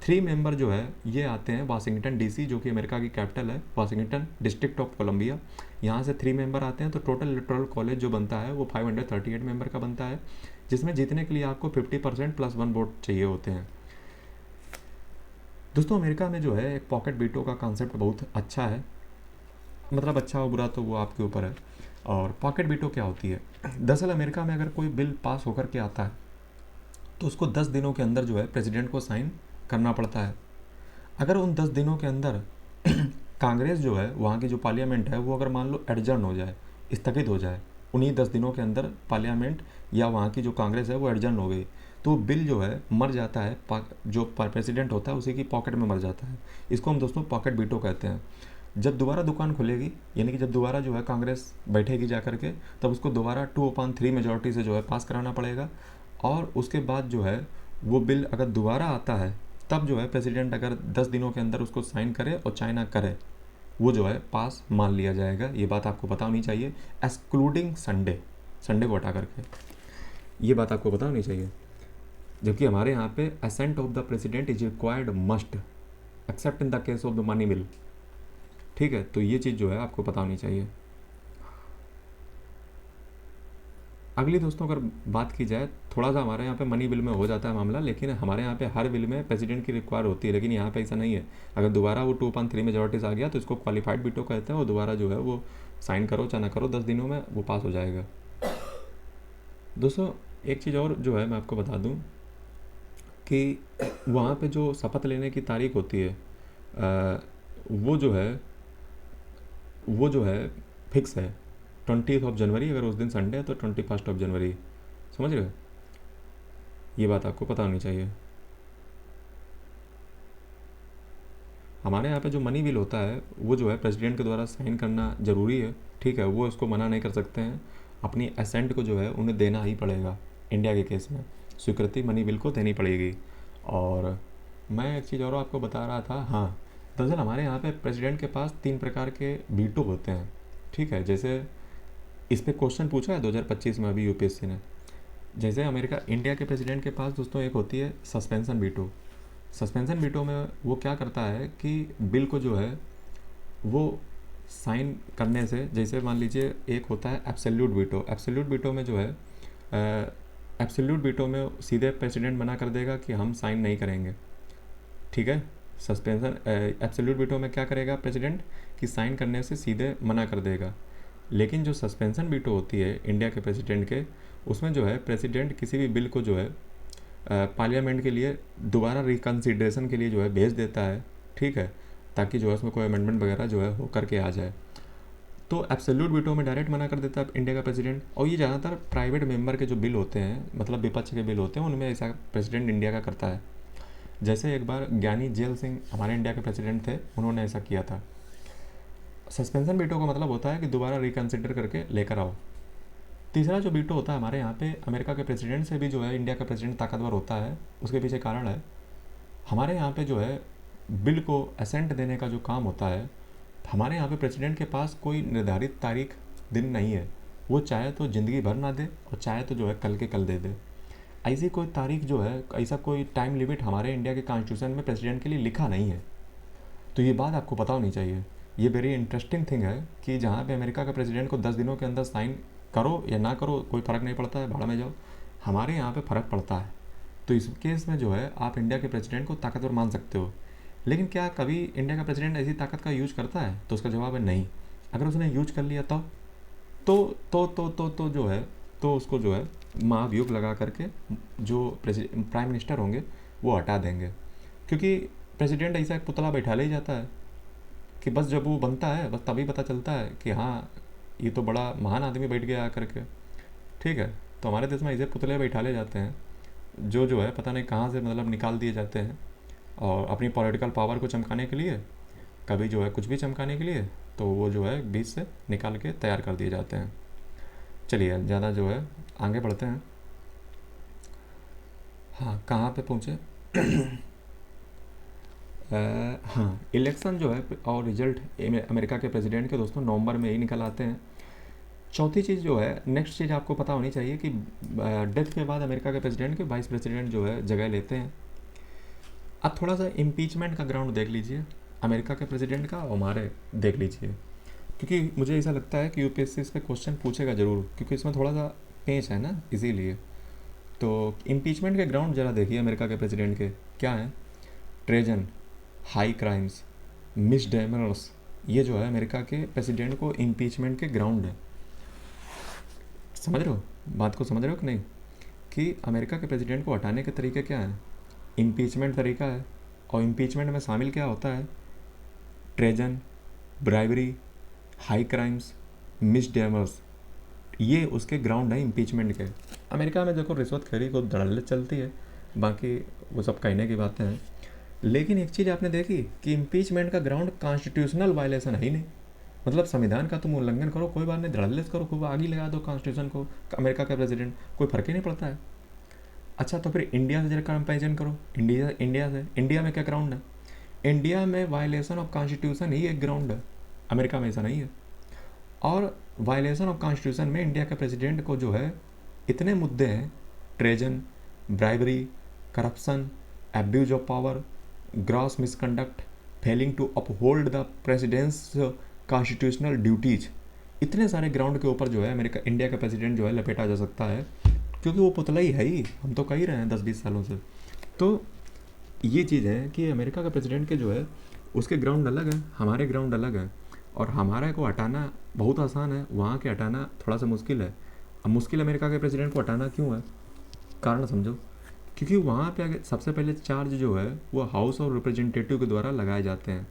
3 मेंबर जो है ये आते हैं वाशिंगटन डीसी, जो कि अमेरिका की कैपिटल है, वाशिंगटन डिस्ट्रिक्ट ऑफ कोलंबिया, यहाँ से 3 मेंबर आते हैं। तो टोटल इलेक्टोरल कॉलेज जो बनता है वो 538 मेंबर का बनता है, जिसमें जीतने के लिए आपको 50% +1 वोट चाहिए होते हैं। दोस्तों अमेरिका में जो है एक पॉकेट वीटो का कॉन्सेप्ट बहुत अच्छा है, मतलब अच्छा हो बुरा तो वो आपके ऊपर है। और पॉकेट वीटो क्या होती है? दरअसल अमेरिका में अगर कोई बिल पास होकर के आता है तो उसको 10 दिनों के अंदर जो है प्रेसिडेंट को साइन करना पड़ता है। अगर उन 10 दिनों के अंदर कांग्रेस जो है, वहाँ की जो पार्लियामेंट है, वो अगर मान लो एडजर्न हो जाए, स्थगित हो जाए, उन्हीं 10 दिनों के अंदर पार्लियामेंट या वहाँ की जो कांग्रेस है वो एडजर्न हो गई, तो बिल जो है मर जाता है, जो प्रेसिडेंट होता है उसी की पॉकेट में मर जाता है। इसको हम दोस्तों पॉकेट वीटो कहते हैं। जब दोबारा दुकान खुलेगी, यानी कि जब दोबारा जो है कांग्रेस बैठेगी जा करके, तब उसको दोबारा 2/3 मेजोरिटी से जो है पास कराना पड़ेगा। और उसके बाद जो है वो बिल अगर दोबारा आता है, तब जो है प्रेसिडेंट अगर 10 दिनों के अंदर उसको साइन करे और चाहे ना करे, वो जो है पास मान लिया जाएगा। ये बात आपको पता होनी चाहिए, एक्सक्लूडिंग संडे, संडे को हटा करके, ये बात आपको पता होनी चाहिए। जबकि हमारे यहाँ पे assent of the president is required must except in the case of the money bill. ठीक है, तो ये चीज़ जो है आपको पता होनी चाहिए। अगली दोस्तों अगर बात की जाए, थोड़ा सा हमारे यहाँ पे मनी बिल में हो जाता है मामला, लेकिन हमारे यहाँ पे हर बिल में प्रेसिडेंट की रिक्वायर होती है, लेकिन यहाँ पे ऐसा नहीं है। अगर दोबारा वो 2/3 मेजोरिटीज आ गया तो इसको क्वालिफाइड वीटो कहते हैं, और दोबारा जो है वो साइन करो चाहे ना करो 10 दिनों में वो पास हो जाएगा। दोस्तों एक चीज़ और जो है मैं आपको बता दूँ कि वहाँ पे जो शपथ लेने की तारीख होती है, वो जो है फिक्स है 20 जनवरी। अगर उस दिन संडे है तो 21 जनवरी। समझ रहे हो? ये बात आपको पता होनी चाहिए। हमारे यहाँ पे जो मनी बिल होता है वो जो है प्रेसिडेंट के द्वारा साइन करना ज़रूरी है। ठीक है, वो इसको मना नहीं कर सकते हैं, अपनी एसेंट को जो है उन्हें देना ही पड़ेगा। इंडिया के केस में स्वीकृति मनी बिल को देनी पड़ेगी। और मैं एक चीज़ और आपको बता रहा था, हाँ, दरअसल हमारे यहाँ पे प्रेसिडेंट के पास 3 प्रकार के वीटो होते हैं। ठीक है, जैसे इस पर क्वेश्चन पूछा है 2025 में अभी यूपीएससी ने। जैसे अमेरिका, इंडिया के प्रेसिडेंट के पास दोस्तों एक होती है सस्पेंशन वीटो। सस्पेंशन वीटो में वो क्या करता है कि बिल को जो है वो साइन करने से, जैसे मान लीजिए एक होता है एब्सोल्यूट वीटो। एब्सोल्यूट वीटो में जो है एब्सोल्यूट वीटो में सीधे प्रेसिडेंट मना कर देगा कि हम साइन नहीं करेंगे। ठीक है, सस्पेंशन एब्सोल्यूट वीटो में क्या करेगा प्रेसिडेंट कि साइन करने से सीधे मना कर देगा। लेकिन जो सस्पेंशन वीटो होती है इंडिया के प्रेसिडेंट के, उसमें जो है प्रेसिडेंट किसी भी बिल को जो है पार्लियामेंट के लिए दोबारा रिकन्सिडरेशन के लिए जो है भेज देता है। ठीक है, ताकि जो है उसमें कोई अमेंडमेंट वगैरह जो है हो करके आ जाए। तो एब्सोल्यूट वीटो में डायरेक्ट मना कर देता है इंडिया का प्रेसिडेंट। और ये ज़्यादातर प्राइवेट मेंबर के जो बिल होते हैं, मतलब विपक्ष के बिल होते हैं, उनमें ऐसा प्रेसिडेंट इंडिया का करता है। जैसे एक बार ज्ञानी जेल सिंह हमारे इंडिया के प्रेसिडेंट थे, उन्होंने ऐसा किया था। सस्पेंशन वीटो का मतलब होता है कि दोबारा रिकन्सिडर करके लेकर आओ। तीसरा जो वीटो होता है हमारे यहाँ पे, अमेरिका के प्रेसिडेंट से भी जो है इंडिया का प्रेसिडेंट ताकतवर होता है। उसके पीछे कारण है, हमारे यहाँ पे जो है बिल को असेंट देने का जो काम होता है, हमारे यहाँ पे प्रेसिडेंट के पास कोई निर्धारित तारीख दिन नहीं है। वो चाहे तो ज़िंदगी भर ना दे और चाहे तो जो है कल के कल दे दे। ऐसी कोई तारीख जो है, ऐसा कोई टाइम लिमिट हमारे इंडिया के कॉन्स्टिट्यूशन में प्रेसिडेंट के लिए लिखा नहीं है। तो ये बात आपको पता होनी चाहिए। ये वेरी इंटरेस्टिंग थिंग है कि जहाँ पे अमेरिका का प्रेसिडेंट को 10 दिनों के अंदर साइन करो या ना करो कोई फ़र्क नहीं पड़ता है, भाड़ में जाओ। हमारे यहाँ पे फ़र्क पड़ता है। तो इस केस में जो है आप इंडिया के प्रेसिडेंट को ताकतवर मान सकते हो। लेकिन क्या कभी इंडिया का प्रेसिडेंट ऐसी ताकत का यूज करता है? तो उसका जवाब है नहीं। अगर उसने यूज कर लिया तो जो है, तो उसको जो है महाभियोग लगा करके जो प्राइम मिनिस्टर होंगे वो हटा देंगे। क्योंकि प्रेसिडेंट ऐसा एक पुतला बैठा ले जाता है कि बस जब वो बनता है बस तभी पता चलता है कि हाँ ये तो बड़ा महान आदमी बैठ गया आकर के। ठीक है, तो हमारे देश में ऐसे पुतले बैठा ले जाते हैं जो है पता नहीं कहाँ से मतलब निकाल दिए जाते हैं, और अपनी पॉलिटिकल पावर को चमकाने के लिए, कभी जो है कुछ भी चमकाने के लिए, तो वो जो है बीच से निकाल के तैयार कर दिए जाते हैं। चलिए ज़्यादा जो है आगे बढ़ते हैं। हाँ, कहाँ पे पहुँचे? हाँ, इलेक्शन जो है और रिजल्ट अमेरिका के प्रेसिडेंट के दोस्तों नवंबर में ही निकल आते हैं। चौथी चीज़ जो है, नेक्स्ट चीज़ आपको पता होनी चाहिए कि डेथ के बाद अमेरिका के प्रेसिडेंट के वाइस प्रेसिडेंट जो है जगह लेते हैं। अब थोड़ा सा इम्पीचमेंट का ग्राउंड देख लीजिए, अमेरिका के प्रेसिडेंट का और हमारे देख लीजिए, क्योंकि मुझे ऐसा लगता है कि यूपीएससी इस पर क्वेश्चन पूछेगा ज़रूर, क्योंकि इसमें थोड़ा सा पेच है ना, इसीलिए। तो इम्पीचमेंट के ग्राउंड ज़रा देखिए अमेरिका के प्रेसिडेंट के क्या हैं। ट्रेजन, हाई क्राइम्स, मिसडेमेनर्स, ये जो है अमेरिका के प्रेसिडेंट को इम्पीचमेंट के ग्राउंड है। समझ रहे हो बात को, समझ रहे हो कि नहीं, कि अमेरिका के प्रेसिडेंट को हटाने के तरीके क्या हैं, इम्पीचमेंट तरीका है। और इम्पीचमेंट में शामिल क्या होता है, ट्रेजन, ब्राइबरी, हाई क्राइम्स, मिसडेमेनर्स, ये उसके ग्राउंड है इम्पीचमेंट के। अमेरिका में देखो रिश्वतखोरी को धड़ल्ले चलती है, बाकी वो सब कहने की बातें हैं। लेकिन एक चीज़ आपने देखी कि इम्पीचमेंट का ग्राउंड कॉन्स्टिट्यूशनल वायलेशन है ही नहीं। मतलब संविधान का तुम उल्लंघन करो, कोई बात नहीं, धड़ल्ले करो, खूब आगे लगा दो कॉन्स्टिट्यूशन को, अमेरिका का प्रेसिडेंट, कोई फर्क ही नहीं पड़ता है। अच्छा तो फिर इंडिया से जरा कंपेरिजन करो, इंडिया में क्या ग्राउंड है, इंडिया में वायलेशन ऑफ कॉन्स्टिट्यूशन ही एक ग्राउंड है, अमेरिका में ऐसा नहीं है। और वायलेशन ऑफ कॉन्स्टिट्यूशन में इंडिया के प्रेसिडेंट को जो है इतने मुद्दे हैं, treason, bribery, corruption, abuse of power, gross misconduct, failing to uphold the president's constitutional duties, इतने सारे ग्राउंड के ऊपर जो है अमेरिका इंडिया का प्रेसिडेंट जो है लपेटा जा सकता है, क्योंकि वो पुतला ही है ही, हम तो कह ही रहे हैं 10-20 सालों से। तो ये चीज़ है कि अमेरिका का प्रेसिडेंट के जो है उसके ग्राउंड अलग है, हमारे ग्राउंड अलग है। और हमारे को हटाना बहुत आसान है, वहाँ के हटाना थोड़ा सा मुश्किल है। अब मुश्किल अमेरिका के प्रेसिडेंट को हटाना क्यों है, कारण समझो। क्योंकि वहाँ पे अगर सबसे पहले चार्ज जो है वो हाउस ऑफ रिप्रेजेंटेटिव के द्वारा लगाए जाते हैं।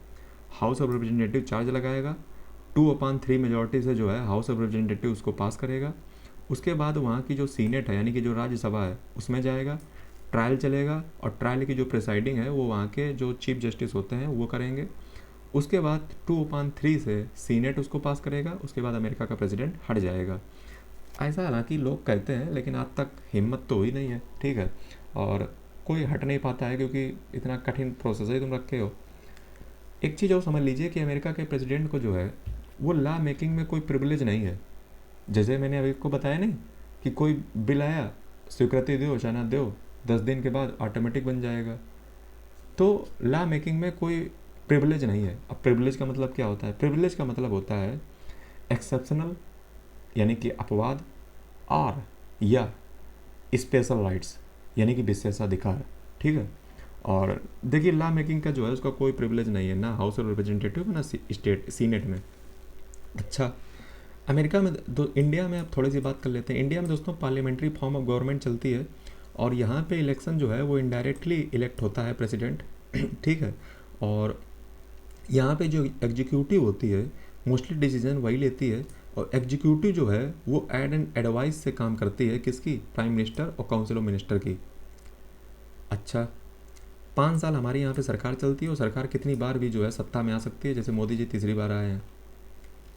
हाउस ऑफ रिप्रेजेंटेटिव चार्ज लगाएगा, 2/3 मेजॉरिटी से जो है हाउस ऑफ रिप्रेजेंटेटिव उसको पास करेगा। उसके बाद वहाँ की जो सीनेट है यानी कि जो राज्यसभा है उसमें जाएगा, ट्रायल चलेगा, और ट्रायल की जो प्रिसाइडिंग है वो वहाँ के जो चीफ जस्टिस होते हैं वो करेंगे। उसके बाद 2/3 से सीनेट उसको पास करेगा, उसके बाद अमेरिका का प्रेसिडेंट हट जाएगा। ऐसा हालांकि लोग कहते हैं, लेकिन आज तक हिम्मत तो हुई नहीं है, ठीक है। और कोई हट नहीं पाता है क्योंकि इतना कठिन प्रोसेस है तुम रखे हो। एक चीज़ और समझ लीजिए कि अमेरिका के प्रेसिडेंट को जो है वो लॉ मेकिंग में कोई प्रिविलेज नहीं है। जैसे मैंने अभी को बताया नहीं कि कोई बिल आया, स्वीकृति दो चाहे दो, 10 दिन के बाद ऑटोमेटिक बन जाएगा। तो लॉ मेकिंग में कोई प्रिविलेज नहीं है। अब प्रिविलेज का मतलब क्या होता है, प्रिविलेज का मतलब होता है एक्सेप्शनल यानी कि अपवाद, और या स्पेशल राइट्स यानी कि विशेषाधिकार, ठीक है। और देखिए लॉ मेकिंग का जो है उसका कोई प्रिविलेज नहीं है, ना हाउस ऑफ रिप्रेजेंटेटिव ना स्टेट सीनेट में। अच्छा अमेरिका में इंडिया में अब थोड़ी सी बात कर लेते हैं। इंडिया में दोस्तों पार्लियामेंट्री फॉर्म ऑफ गवर्नमेंट चलती है, और यहाँ पे इलेक्शन जो है वो इनडायरेक्टली इलेक्ट होता है प्रेसिडेंट, ठीक है। और यहाँ पे जो एग्जीक्यूटिव होती है मोस्टली डिसीजन वही लेती है, और एग्जीक्यूटिव जो है वो एड एंड एडवाइस से काम करती है, किसकी, प्राइम मिनिस्टर और काउंसिल ऑफ मिनिस्टर की। अच्छा 5 साल हमारे यहाँ पे सरकार चलती है, और सरकार कितनी बार भी जो है सत्ता में आ सकती है, जैसे मोदी जी तीसरी बार आए हैं,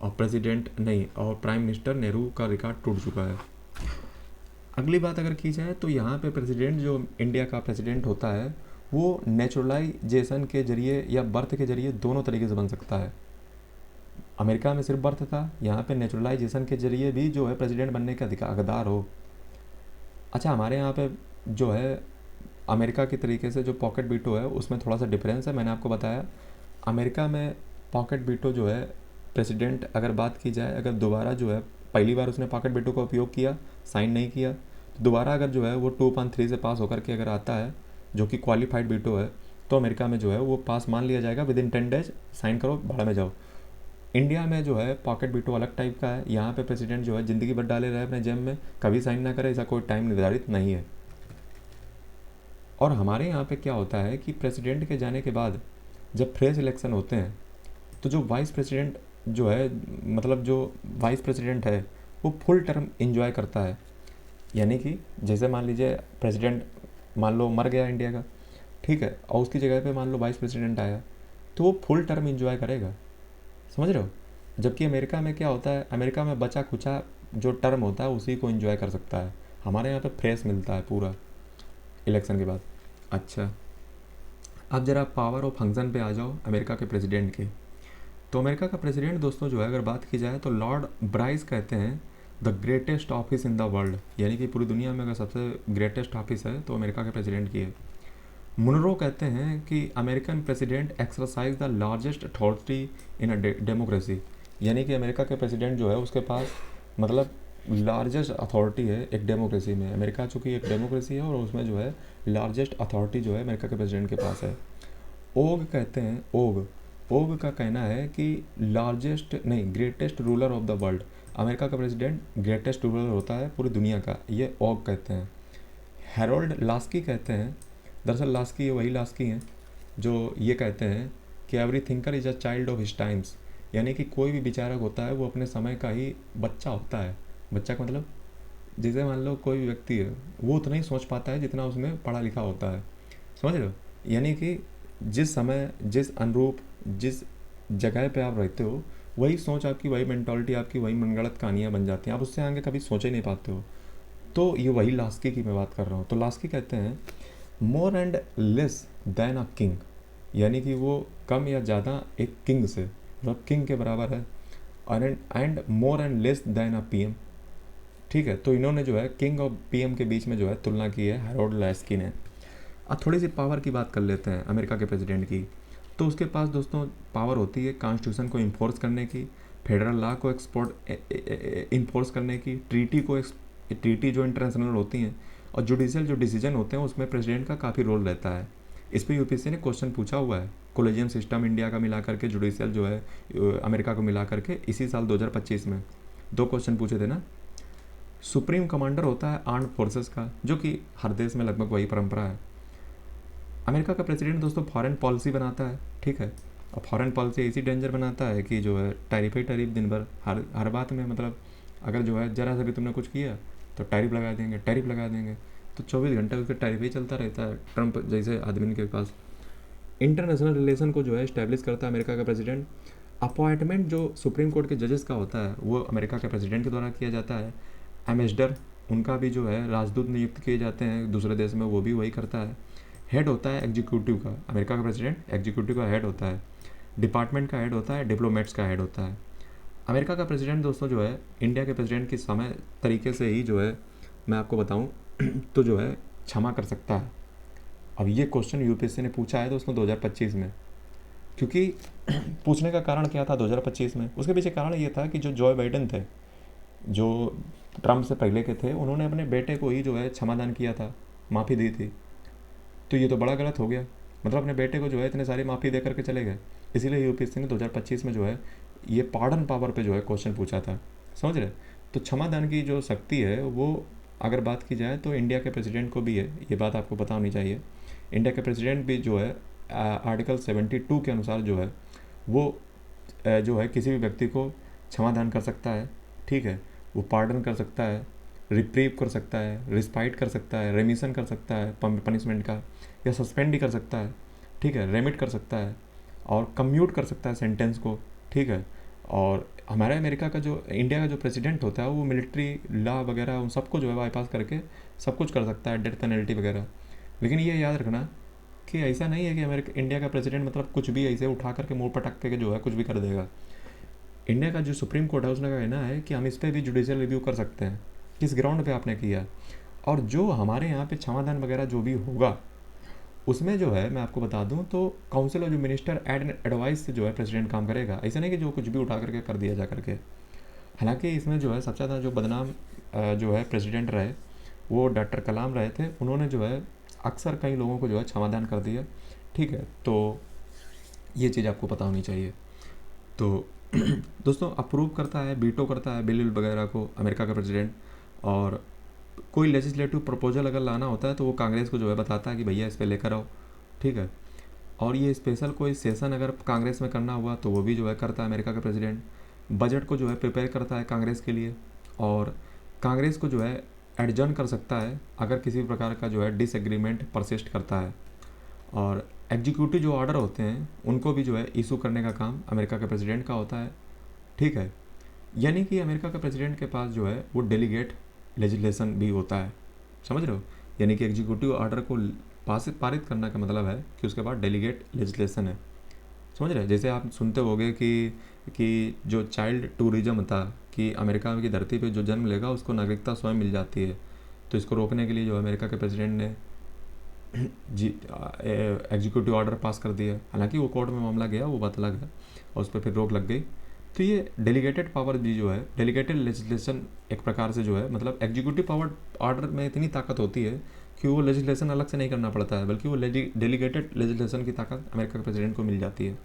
और प्रेसिडेंट नहीं, और प्राइम मिनिस्टर नेहरू का रिकॉर्ड टूट चुका है। अगली बात अगर की जाए तो यहाँ पे प्रेसिडेंट जो इंडिया का प्रेसिडेंट होता है वो नेचुरलाइजेशन के जरिए या बर्थ के जरिए दोनों तरीके से बन सकता है। अमेरिका में सिर्फ बर्थ था, यहाँ पे नेचुरलाइजेशन के जरिए भी जो है प्रेसिडेंट बनने का हकदार हो। अच्छा हमारे यहाँ पे जो है अमेरिका की तरीके से जो पॉकेट वीटो है उसमें थोड़ा सा डिफरेंस है। मैंने आपको बताया अमेरिका में पॉकेट वीटो जो है प्रेसिडेंट, अगर बात की जाए, अगर दोबारा जो है पहली बार उसने पॉकेट वीटो का उपयोग किया, साइन नहीं किया, तो दोबारा अगर जो है वो 2/3 से पास होकर के अगर आता है जो कि क्वालिफाइड वीटो है, तो अमेरिका में जो है वो पास मान लिया जाएगा, विद इन 10 डेज साइन करो भाड़ में जाओ। इंडिया में जो है पॉकेट वीटो अलग टाइप का है, यहाँ पे प्रेसिडेंट जो है ज़िंदगी भर डाले रहे अपने जेब में, कभी साइन ना करे, ऐसा कोई टाइम निर्धारित नहीं है। और हमारे यहाँ पे क्या होता है कि प्रेसिडेंट के जाने के बाद जब फ्रेश इलेक्शन होते हैं तो जो वाइस प्रेसिडेंट जो है, मतलब जो वाइस प्रेसिडेंट है वो फुल टर्म इंजॉय करता है। यानी कि जैसे मान लीजिए प्रेसिडेंट मान लो मर गया इंडिया का, ठीक है, और उसकी जगह पे मान लो वाइस प्रेसिडेंट आया, तो वो फुल टर्म इंजॉय करेगा, समझ रहे हो। जबकि अमेरिका में क्या होता है, अमेरिका में बचा खुचा जो टर्म होता है उसी को इंजॉय कर सकता है। हमारे यहाँ पे फ्रेश मिलता है पूरा इलेक्शन के बाद। अच्छा अब ज़रा पावर और फंक्शन पे आ जाओ अमेरिका के प्रेसिडेंट के। तो अमेरिका का प्रेसिडेंट दोस्तों जो है अगर बात की जाए तो लॉर्ड ब्राइस कहते हैं the greatest office in the world, यानी कि पूरी दुनिया में अगर सबसे ग्रेटेस्ट ऑफिस है तो अमेरिका के प्रेसिडेंट की है। मुनरो कहते हैं कि American president exercise the largest authority in a democracy, यानी कि अमेरिका के प्रेसिडेंट जो है उसके पास मतलब लार्जेस्ट अथॉरिटी है एक डेमोक्रेसी में। अमेरिका चूँकि एक डेमोक्रेसी है और उसमें जो है लार्जेस्ट अथॉरिटी जो है अमेरिका के प्रेसिडेंट के पास है। ओग कहते हैं, ओग, ओग का कहना है कि greatest ruler of the world, America का प्रेसिडेंट ग्रेटेस्ट रूलर होता है पूरी दुनिया का, ये ओग कहते हैं। हैरोल्ड लास्की कहते हैं, दरअसल लास्की वही लास्की हैं जो ये कहते हैं कि every thinker is a child of his times, यानी कि कोई भी विचारक होता है वो अपने समय का ही बच्चा होता है। बच्चा का मतलब जैसे मान लो कोई भी व्यक्ति है वो उतना ही सोच पाता है जितना उसमें पढ़ा लिखा होता है, समझ रहे हो। यानी कि जिस समय, जिस अनुरूप, जिस जगह पे आप रहते हो, वही सोच आपकी, वही मेंटालिटी आपकी, वही मनगढ़ंत कहानियाँ बन जाती हैं, आप उससे आगे कभी सोच ही नहीं पाते हो। तो ये वही लास्की की मैं बात कर रहा हूँ। तो लास्की कहते हैं more and less than a king, यानी कि वो कम या ज़्यादा एक किंग से, मतलब किंग के बराबर है। And more and less than a PM, ठीक है। तो इन्होंने जो है किंग और पीएम के बीच में जो है तुलना की है हैरोल्ड लास्की ने। अब थोड़ी सी पावर की बात कर लेते हैं अमेरिका के प्रेसिडेंट की। तो उसके पास दोस्तों पावर होती है कॉन्स्टिट्यूशन को इन्फोर्स करने की, फेडरल लॉ को इन्फोर्स करने की, ट्रीटी जो इंटरनेशनल होती हैं, और जुडिशियल जो डिसीजन होते हैं उसमें प्रेसिडेंट का काफ़ी रोल रहता है। इस पर यूपीएससी ने क्वेश्चन पूछा हुआ है, कोलेजियम सिस्टम इंडिया का मिला करके, जुडिशियल जो है अमेरिका को मिला करके, इसी साल 2025 में 2 क्वेश्चन पूछे थे ना। सुप्रीम कमांडर होता है आर्म्ड फोर्सेस का, जो कि हर देश में लगभग वही परंपरा है। अमेरिका का प्रेसिडेंट दोस्तों फॉरेन पॉलिसी बनाता है, ठीक है। और फॉरेन पॉलिसी ऐसी डेंजर बनाता है कि जो है टैरिफ ही टैरिफ, दिन भर हर बात में, मतलब अगर जो है ज़रा सा भी तुमने कुछ किया तो टैरिफ लगा देंगे, टैरिफ लगा देंगे। तो 24 घंटे उसका टैरिफ ही चलता रहता है ट्रंप जैसे आदमी के पास। इंटरनेशनल रिलेशन को जो है इस्टेब्लिश करता है अमेरिका का प्रेसिडेंट। अपॉइंटमेंट जो सुप्रीम कोर्ट के जजेस का होता है वो अमेरिका के प्रेसिडेंट के द्वारा किया जाता है। एम्बेसडर उनका भी जो है राजदूत नियुक्त किए जाते हैं दूसरे देश में, वो भी वही करता है। हेड होता है एग्जीक्यूटिव का, अमेरिका का प्रेसिडेंट एग्जीक्यूटिव का हेड होता है। डिपार्टमेंट का हेड होता है, डिप्लोमेट्स का हेड होता है। अमेरिका का प्रेसिडेंट दोस्तों जो है इंडिया के प्रेसिडेंट की समय तरीके से ही जो है मैं आपको बताऊं तो जो है क्षमा कर सकता है। अब ये क्वेश्चन यूपीएससी ने पूछा है दोस्तों 2025 में, क्योंकि पूछने का कारण क्या था 2025 में, उसके पीछे कारण ये था कि जो जॉय बाइडेन थे, जो ट्रम्प से पहले के थे, उन्होंने अपने बेटे को ही जो है क्षमादान किया था, माफ़ी दी थी। तो ये तो बड़ा गलत हो गया, मतलब अपने बेटे को जो है इतने सारी माफ़ी दे करके चले गए। इसीलिए यूपीएससी ने 2025 में जो है ये पार्डन पावर पे जो है क्वेश्चन पूछा था, समझ रहे। तो क्षमादान की जो शक्ति है वो अगर बात की जाए तो इंडिया के प्रेसिडेंट को भी है, ये बात आपको पता होनी चाहिए। इंडिया के प्रेसिडेंट भी जो है आर्टिकल 72 के अनुसार जो है वो जो है किसी भी व्यक्ति को क्षमादान कर सकता है, ठीक है। वो पार्डन कर सकता है, रिप्रीव कर सकता है, रिस्पाइट कर सकता है, रेमिशन कर सकता है पनिशमेंट का, या सस्पेंड भी कर सकता है, ठीक है, रेमिट कर सकता है, और कम्यूट कर सकता है सेंटेंस को, ठीक है। और हमारे अमेरिका का जो, इंडिया का जो प्रेसिडेंट होता है वो मिलिट्री लॉ वगैरह उन सबको जो है बाईपास करके सब कुछ कर सकता है, डेथ पेनल्टी वगैरह। लेकिन ये याद रखना कि ऐसा नहीं है कि अमेरिका, इंडिया का प्रेसिडेंट मतलब कुछ भी ऐसे उठा करके मुँह पटक के जो है कुछ भी कर देगा। इंडिया का जो सुप्रीम कोर्ट है उसने कहना है कि हम इस पर भी जुडिशियल रिव्यू कर सकते हैं, किस ग्राउंड पे आपने किया। और जो हमारे यहाँ पे क्षमादान वगैरह जो भी होगा उसमें जो है मैं आपको बता दूं तो काउंसिल ऑफ जो मिनिस्टर एड एडवाइस से जो है प्रेसिडेंट काम करेगा, ऐसा नहीं कि जो कुछ भी उठा करके कर दिया जा करके। हालांकि इसमें जो है सबसे ज़्यादा जो बदनाम जो है प्रेसिडेंट रहे वो डॉक्टर कलाम रहे थे, उन्होंने जो है अक्सर कई लोगों को जो है क्षमादान कर दिया, ठीक है। तो ये चीज़ आपको पता होनी चाहिए। तो दोस्तों अप्रूव करता है, वीटो करता है बिल वगैरह को अमेरिका का प्रेसिडेंट। और कोई लेजिस्लेटिव प्रपोजल अगर लाना होता है तो वो कांग्रेस को जो है बताता है कि भैया इस पे लेकर आओ, ठीक है। और ये स्पेशल कोई सेशन अगर कांग्रेस में करना हुआ तो वो भी जो है करता है अमेरिका का प्रेसिडेंट। बजट को जो है प्रिपेयर करता है कांग्रेस के लिए, और कांग्रेस को जो है एडजर्न कर सकता है अगर किसी भी प्रकार का जो है डिसएग्रीमेंट परसिस्ट करता है। और एग्जीक्यूटिव जो ऑर्डर होते हैं उनको भी जो है इशू करने का काम अमेरिका के प्रेसिडेंट का होता है, ठीक है। यानी कि अमेरिका के प्रेसिडेंट के पास जो है वो डेलीगेट लेजिस्लेशन भी होता है, समझ रहे हो। यानी कि एग्जीक्यूटिव ऑर्डर को पारित करना का मतलब है कि उसके बाद डेलीगेट लेजिस्लेशन है, समझ रहे हैं। जैसे आप सुनते होंगे कि जो चाइल्ड टूरिज्म था, कि अमेरिका की धरती पे जो जन्म लेगा उसको नागरिकता स्वयं मिल जाती है, तो इसको रोकने के लिए जो अमेरिका के प्रेसिडेंट ने जी एग्जीक्यूटिव ऑर्डर पास कर दिया। हालांकि वो कोर्ट में मामला गया, वो बात अलग है, और उस पर फिर रोक लग गई। तो ये डेलीगेटेड पावर भी जो है, डेलीगेटेड लेजिस्लेशन एक प्रकार से जो है, मतलब एग्जीक्यूटिव पावर ऑर्डर में इतनी ताकत होती है कि वो लेजिस्लेशन अलग से नहीं करना पड़ता है, बल्कि वो डेलीगेटेड लेजिस्लेशन की ताकत अमेरिका के प्रेसिडेंट को मिल जाती है।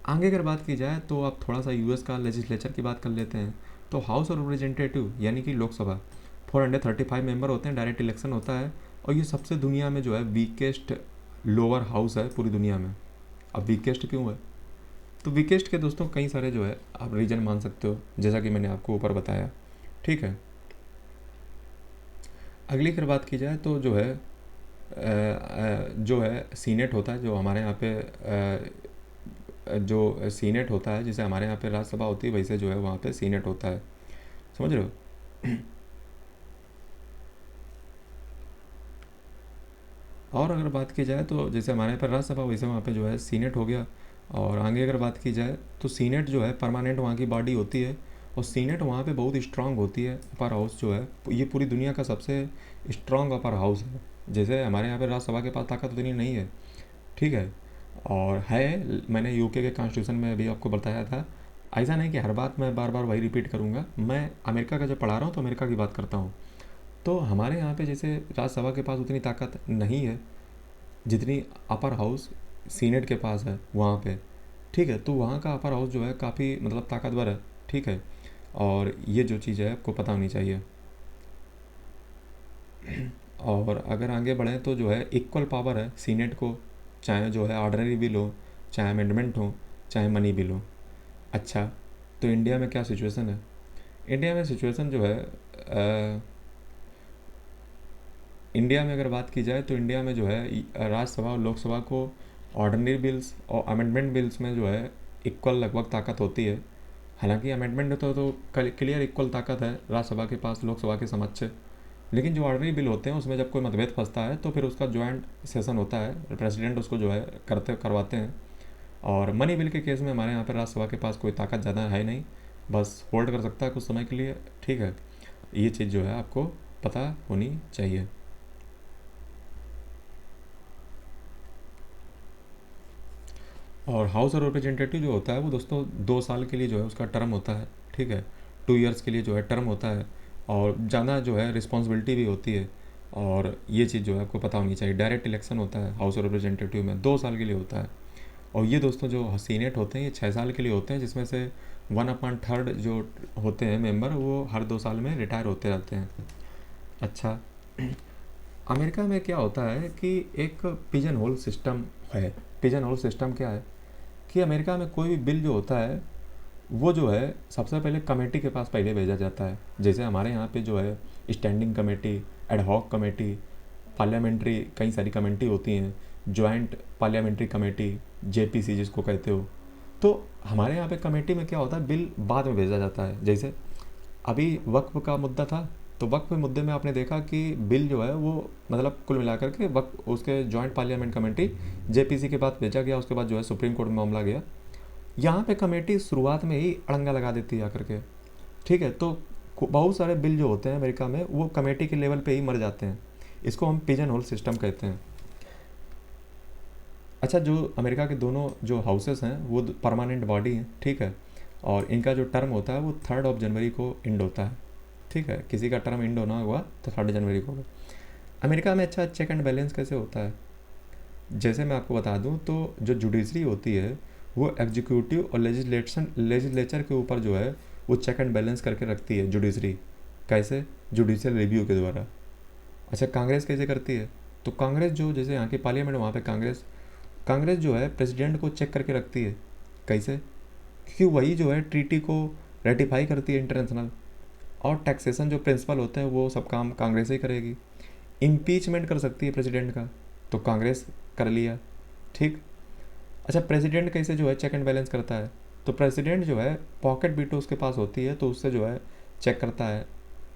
आगे अगर बात की जाए तो आप थोड़ा सा यूएस का लेजिस्लेचर की बात कर लेते हैं। तो हाउस ऑफ रिप्रेजेंटेटिव यानी कि लोकसभा 435 मेंबर होते हैं, डायरेक्ट इलेक्शन होता है, और ये सबसे दुनिया में जो है वीकेस्ट लोअर हाउस है पूरी दुनिया में। अब वीकेस्ट क्यों है? तो वीकेस्ट के दोस्तों कई सारे जो है आप रीजन मान सकते हो, जैसा कि मैंने आपको ऊपर बताया, ठीक है। अगली अगर बात की जाए तो जो है सीनेट होता है, जो हमारे यहाँ पे जो सीनेट होता है, जिसे हमारे यहाँ पे राज्यसभा होती है, वैसे जो है वहाँ पे सीनेट होता है, समझ रहे हो। और अगर बात की जाए तो जैसे हमारे यहाँ पर राज्यसभा, वैसे वहाँ पे जो है सीनेट हो गया। और आगे अगर बात की जाए तो सीनेट जो है परमानेंट वहाँ की बॉडी होती है, और सीनेट वहाँ पे बहुत स्ट्रांग होती है। अपर हाउस जो है ये पूरी दुनिया का सबसे स्ट्रांग अपर हाउस है। जैसे हमारे यहाँ पे राज्यसभा के पास ताकत उतनी नहीं है, ठीक है। और है, मैंने यूके के कॉन्स्टिट्यूशन में अभी आपको बताया था। ऐसा नहीं कि हर बात मैं बार बार वही रिपीट करूँगा, मैं अमेरिका का जब पढ़ा रहा हूँ तो अमेरिका की बात करता हूँ। तो हमारे यहाँ पे जैसे राज्यसभा के पास उतनी ताकत नहीं है जितनी अपर हाउस सीनेट के पास है वहाँ पे, ठीक है। तो वहाँ का अपर हाउस जो है काफ़ी मतलब ताकतवर है, ठीक है। और ये जो चीज़ है आपको पता होनी चाहिए। और अगर आगे बढ़ें तो जो है इक्वल पावर है सीनेट को, चाहे जो है ऑर्डनरी बिल हो, चाहे अमेंडमेंट हो, चाहे मनी बिल हो। अच्छा, तो इंडिया में क्या सिचुएशन है? इंडिया में सिचुएशन जो है इंडिया में अगर बात की जाए तो इंडिया में जो है राज्यसभा और लोकसभा को ऑर्डिनरी बिल्स और अमेंडमेंट बिल्स में जो है इक्वल लगभग ताकत होती है। हालांकि अमेंडमेंट तो क्लियर इक्वल ताकत है राज्यसभा के पास लोकसभा के समक्ष, लेकिन जो ऑर्डिनरी बिल होते हैं उसमें जब कोई मतभेद फंसता है तो फिर उसका ज्वाइंट सेशन होता है, प्रेसिडेंट उसको जो है करवाते हैं। और मनी बिल के केस में हमारे यहाँ पर राज्यसभा के पास कोई ताकत ज़्यादा है नहीं, बस होल्ड कर सकता है कुछ समय के लिए, ठीक है। ये चीज़ जो है आपको पता होनी चाहिए। और हाउस ऑफ रिप्रेजेंटेटिव जो होता है वो दोस्तों 2 साल के लिए जो है उसका टर्म होता है, ठीक है। 2 ईयर्स के लिए जो है टर्म होता है, और ज़्यादा जो है रिस्पॉन्सिबिलिटी भी होती है। और ये चीज़ जो है आपको पता होनी चाहिए, डायरेक्ट इलेक्शन होता है हाउस ऑफ रिप्रेजेंटेटिव में, 2 साल के लिए होता है। और ये दोस्तों जो सीनेट होते हैं ये 6 साल के लिए होते हैं, जिसमें से 1/3 जो होते हैं मेंबर वो हर 2 साल में रिटायर होते रहते हैं। अच्छा, अमेरिका में क्या होता है कि एक पिजन होल सिस्टम है। पिजन होल सिस्टम क्या है कि अमेरिका में कोई भी बिल जो होता है वो जो है सबसे पहले कमेटी के पास पहले भेजा जाता है। जैसे हमारे यहाँ पे जो है standing committee, ad hoc committee, parliamentary कई सारी कमेटी होती हैं, जॉइंट पार्लियामेंट्री कमेटी, जेपीसी जिसको कहते हो। तो हमारे यहाँ पे कमेटी में क्या होता है, बिल बाद में भेजा जाता है। जैसे अभी वक्फ का मुद्दा था, तो वक्फ मुद्दे में आपने देखा कि बिल जो है वो मतलब कुल मिलाकर के वक्फ उसके जॉइंट पार्लियामेंट कमेटी जेपीसी के पास भेजा गया, उसके बाद जो है सुप्रीम कोर्ट में मामला गया। यहाँ पे कमेटी शुरुआत में ही अड़ंगा लगा देती है आकर के, ठीक है। तो बहुत सारे बिल जो होते हैं अमेरिका में वो कमेटी के लेवल पे ही मर जाते हैं। इसको हम पिजन होल सिस्टम कहते हैं। अच्छा, जो अमेरिका के दोनों जो हाउसेस हैं वो परमानेंट बॉडी हैं, ठीक है। और इनका जो टर्म होता है वो 3 जनवरी को एंड होता है, ठीक है। किसी का टर्म एंड होना हुआ तो 3 जनवरी को होगा। अमेरिका में अच्छा चेक एंड बैलेंस कैसे होता है, जैसे मैं आपको बता दूं तो जो जुडिशरी होती है वो एग्जीक्यूटिव और लेजिस्लेचर के ऊपर जो है वो चेक एंड बैलेंस करके रखती है जुडिशरी। कैसे? जुडिशियल रिव्यू के द्वारा। अच्छा, कांग्रेस कैसे करती है? तो कांग्रेस जो जैसे यहाँ की पार्लियामेंट वहाँ पे कांग्रेस जो है प्रेसिडेंट को चेक करके रखती है। कैसे? क्योंकि वही जो है ट्रीटी को रेटिफाई करती है इंटरनेशनल, और टैक्सेशन जो प्रिंसिपल होते हैं वो सब काम कांग्रेस ही करेगी। इम्पीचमेंट कर सकती है प्रेसिडेंट का, तो कांग्रेस कर लिया, ठीक। अच्छा, प्रेसिडेंट कैसे जो है चेक एंड बैलेंस करता है? तो प्रेसिडेंट जो है पॉकेट बीटो उसके पास होती है, तो उससे जो है चेक करता है,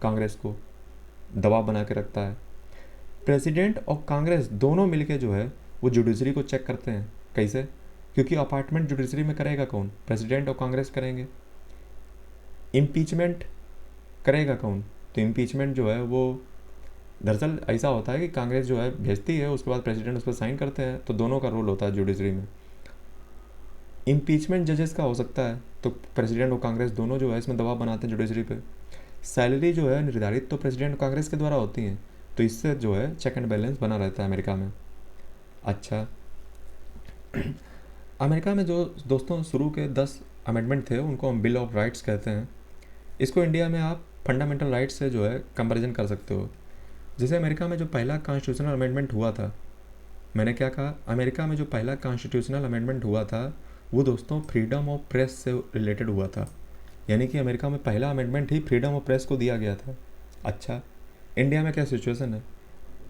कांग्रेस को दबाव बना के रखता है। प्रेसिडेंट और कांग्रेस दोनों मिलके जो है वो जुडिशरी को चेक करते हैं। कैसे? क्योंकि अपार्टमेंट जुडिशरी में करेगा कौन? प्रेसिडेंट और कांग्रेस करेंगे। इम्पीचमेंट करेगा कौन? तो इम्पीचमेंट जो है वो दरअसल ऐसा होता है कि कांग्रेस जो है भेजती है, उसके बाद प्रेसिडेंट उस पर साइन करते हैं, तो दोनों का रोल होता है जुडिशरी में। इम्पीचमेंट जजेस का हो सकता है, तो प्रेसिडेंट और कांग्रेस दोनों जो है इसमें दबाव बनाते हैं जुडिशरी पे। सैलरी जो है निर्धारित तो प्रेसिडेंट कांग्रेस के द्वारा होती है, तो इससे जो है चेक एंड बैलेंस बना रहता है अमेरिका में। अच्छा, अमेरिका में जो दोस्तों शुरू के 10 अमेंडमेंट थे उनको हम बिल ऑफ राइट्स कहते हैं। इसको इंडिया में आप फंडामेंटल राइट्स से जो है कंपैरिजन कर सकते हो। जैसे अमेरिका में जो पहला कॉन्स्टिट्यूशनल अमेंडमेंट हुआ था, मैंने क्या कहा, अमेरिका में जो पहला कॉन्स्टिट्यूशनल अमेंडमेंट हुआ था वो दोस्तों फ्रीडम ऑफ प्रेस से रिलेटेड हुआ था। यानी कि अमेरिका में पहला amendment he freedom of press को दिया गया था। अच्छा, इंडिया में क्या सिचुएशन है?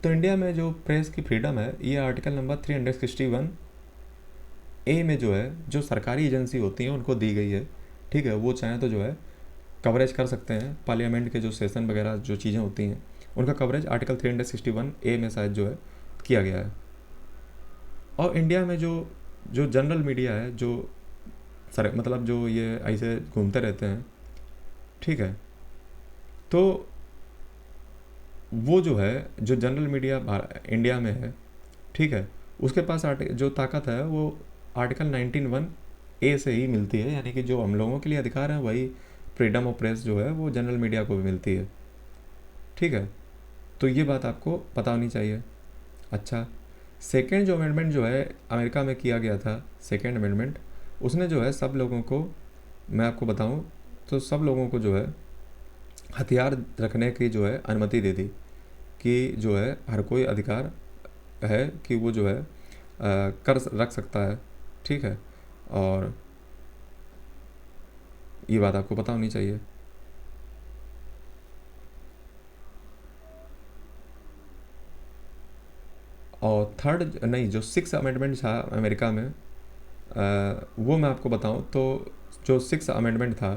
तो इंडिया में जो प्रेस की फ्रीडम है ये आर्टिकल नंबर 361 ए में जो है जो सरकारी एजेंसी होती हैं उनको दी गई है। ठीक है, वो चाहें तो जो है कवरेज कर सकते हैं, पार्लियामेंट के जो सेशन वगैरह जो चीज़ें होती हैं उनका कवरेज आर्टिकल 361 ए में शायद जो है किया गया है। और इंडिया में जो जो जनरल मीडिया है, जो सर मतलब जो ये ऐसे घूमते रहते हैं, ठीक है, तो वो जो है जो जनरल मीडिया इंडिया में है, ठीक है, उसके पास जो ताकत है वो आर्टिकल 19(1) ए से ही मिलती है। यानी कि जो हम लोगों के लिए अधिकार है वही फ्रीडम ऑफ प्रेस जो है वो जनरल मीडिया को भी मिलती है। ठीक है, तो ये बात आपको पता होनी चाहिए। अच्छा, सेकेंड जो अमेंडमेंट जो है अमेरिका में किया गया था, सेकेंड अमेंडमेंट, उसने जो है सब लोगों को, मैं आपको बताऊं तो सब लोगों को जो है हथियार रखने की जो है अनुमति दे दी कि जो है हर कोई अधिकार है कि वो जो है कर रख सकता है। ठीक है, और ये बात आपको पता होनी चाहिए। और थर्ड नहीं, जो 6 अमेंडमेंट था अमेरिका में, वो मैं आपको बताऊं तो जो 6 अमेंडमेंट था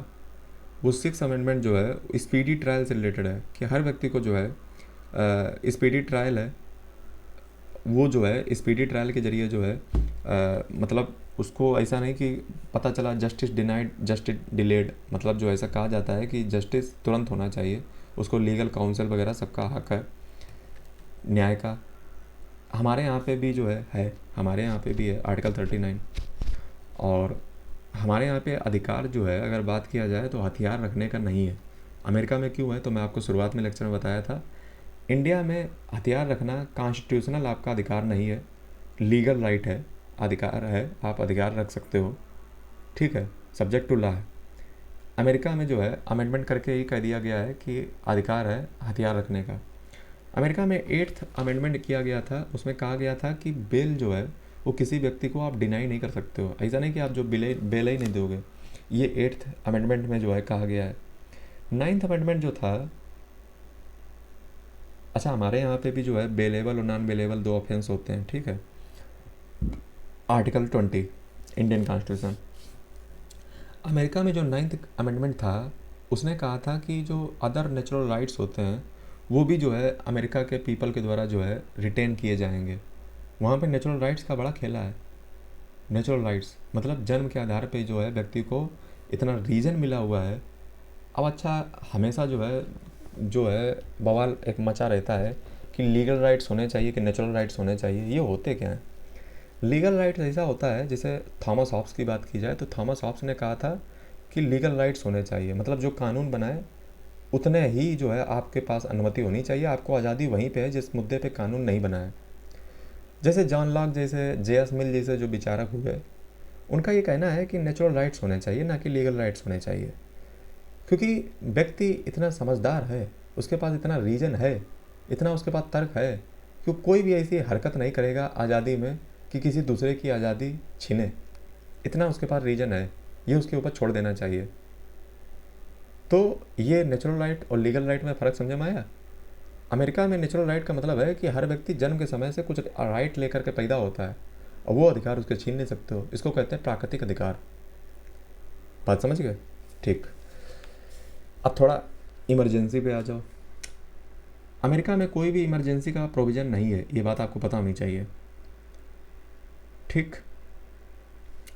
वो 6 अमेंडमेंट जो है स्पीडी ट्रायल से रिलेटेड है कि हर व्यक्ति को जो है स्पीडी ट्रायल है वो जो है स्पीडी ट्रायल के ज़रिए जो है मतलब उसको ऐसा नहीं कि पता चला जस्टिस डिनाइड जस्टिस डिलेड, मतलब जो ऐसा कहा जाता है कि जस्टिस तुरंत होना चाहिए, उसको लीगल काउंसिल वगैरह सबका हक है न्याय का। हमारे यहाँ पे भी जो है हमारे यहाँ पे भी है आर्टिकल 39। और हमारे यहाँ पे अधिकार जो है अगर बात किया जाए तो हथियार रखने का नहीं है। अमेरिका में क्यों है तो मैं आपको शुरुआत में लेक्चर में बताया था। इंडिया में हथियार रखना कॉन्स्टिट्यूशनल आपका अधिकार नहीं है, लीगल राइट है, अधिकार है, आप अधिकार रख सकते हो। ठीक है, सब्जेक्ट टू लॉ है। अमेरिका में जो है अमेंडमेंट करके ही कह दिया गया है कि अधिकार है हथियार रखने का। अमेरिका में 8th अमेंडमेंट किया गया था, उसमें कहा गया था कि बेल जो है वो किसी व्यक्ति को आप डिनाई नहीं कर सकते हो। ऐसा नहीं कि आप जो बेल ही नहीं दोगे, ये 8th अमेंडमेंट में जो है कहा गया है। 9th अमेंडमेंट जो था, अच्छा हमारे यहाँ पे भी जो है बेलेबल और नॉन बेलेबल 2 ऑफेंस होते हैं। ठीक है, आर्टिकल 20 इंडियन कॉन्स्टिट्यूशन। अमेरिका में जो 9th अमेंडमेंट था उसने कहा था कि जो अदर नेचुरल राइट्स होते हैं वो भी जो है अमेरिका के पीपल के द्वारा जो है रिटेन किए जाएंगे। वहाँ पे नेचुरल राइट्स का बड़ा खेला है। नेचुरल राइट्स मतलब जन्म के आधार पे जो है व्यक्ति को इतना रीजन मिला हुआ है। अब अच्छा, हमेशा जो है बवाल एक मचा रहता है कि लीगल राइट्स होने चाहिए कि नेचुरल राइट्स होने चाहिए। ये होते क्या हैं? लीगल राइट्स ऐसा होता है, जैसे थॉमस हॉब्स की बात की जाए तो थॉमस हॉब्स ने कहा था कि लीगल राइट्स होने चाहिए, मतलब जो कानून बनाए उतने ही जो है आपके पास अनुमति होनी चाहिए, आपको आज़ादी वहीं पे है जिस मुद्दे पे कानून नहीं बना है। जैसे जॉन लॉक जैसे जे.एस. मिल जैसे जो विचारक हुए, उनका ये कहना है कि नेचुरल राइट्स होने चाहिए ना कि लीगल राइट्स होने चाहिए, क्योंकि व्यक्ति इतना समझदार है, उसके पास इतना रीज़न है, इतना उसके पास तर्क है कि कोई भी ऐसी हरकत नहीं करेगा आज़ादी में कि किसी दूसरे की आज़ादी छीने। इतना उसके पास रीज़न है, ये उसके ऊपर छोड़ देना चाहिए। तो ये नेचुरल राइट और लीगल राइट में फ़र्क समझ में आया? अमेरिका में नेचुरल राइट का मतलब है कि हर व्यक्ति जन्म के समय से कुछ राइट लेकर के पैदा होता है और वो अधिकार उसके छीन नहीं सकते हो। इसको कहते हैं प्राकृतिक अधिकार। बात समझ गए? ठीक, अब थोड़ा इमरजेंसी पे आ जाओ। अमेरिका में कोई भी इमरजेंसी का प्रोविज़न नहीं है, ये बात आपको पता होनी चाहिए। ठीक,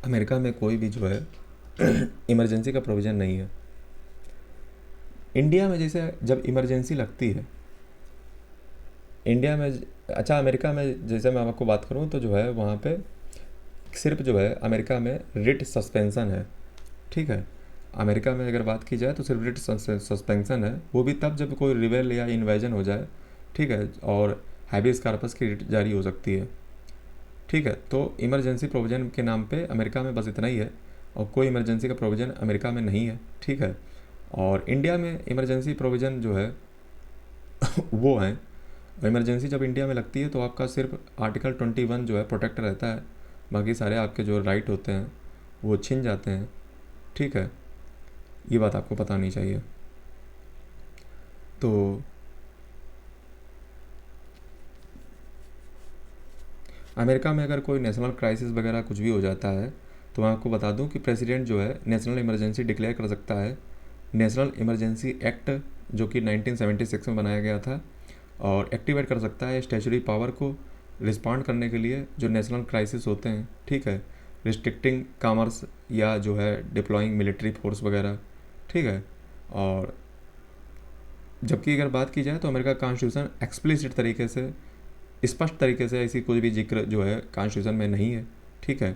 अमेरिका में कोई भी जो है इमरजेंसी का प्रोविज़न नहीं है। इंडिया में जैसे जब इमरजेंसी लगती है इंडिया में, अच्छा अमेरिका में जैसे मैं आपको बात करूं तो जो है वहाँ पे सिर्फ जो है अमेरिका में रिट सस्पेंसन है। ठीक है, अमेरिका में अगर बात की जाए तो सिर्फ रिट सस्पेंसन है, वो भी तब जब कोई रिबेल या इन्वेजन हो जाए ठीक है, और हैबियस कॉर्पस की रिट जारी हो सकती है। ठीक है, तो इमरजेंसी प्रोविज़न के नाम पे अमेरिका में बस इतना ही है, और कोई इमरजेंसी का प्रोविज़न अमेरिका में नहीं है। ठीक है, और इंडिया में इमरजेंसी प्रोविज़न जो है वो है, इमरजेंसी जब इंडिया में लगती है तो आपका सिर्फ आर्टिकल 21 जो है प्रोटेक्ट रहता है, बाकी सारे आपके जो राइट होते हैं वो छिन जाते हैं। ठीक है, ये बात आपको पता होनी चाहिए। तो अमेरिका में अगर कोई नेशनल क्राइसिस वगैरह कुछ भी हो जाता है तो मैं आपको बता दूं कि प्रेसिडेंट जो है नेशनल इमरजेंसी डिक्लेयर कर सकता है। नेशनल इमरजेंसी एक्ट जो कि 1976 में बनाया गया था, और एक्टिवेट कर सकता है स्टैच्यूटरी पावर को रिस्पॉन्ड करने के लिए जो नेशनल क्राइसिस होते हैं। ठीक है, रिस्ट्रिक्टिंग कॉमर्स या जो है डिप्लॉइंग मिलिट्री फोर्स वगैरह। ठीक है, और जबकि अगर बात की जाए तो अमेरिका कॉन्स्टिट्यूशन एक्सप्लिसिट तरीके से, स्पष्ट तरीके से ऐसी कोई भी जिक्र जो है कॉन्स्टिट्यूशन में नहीं है। ठीक है,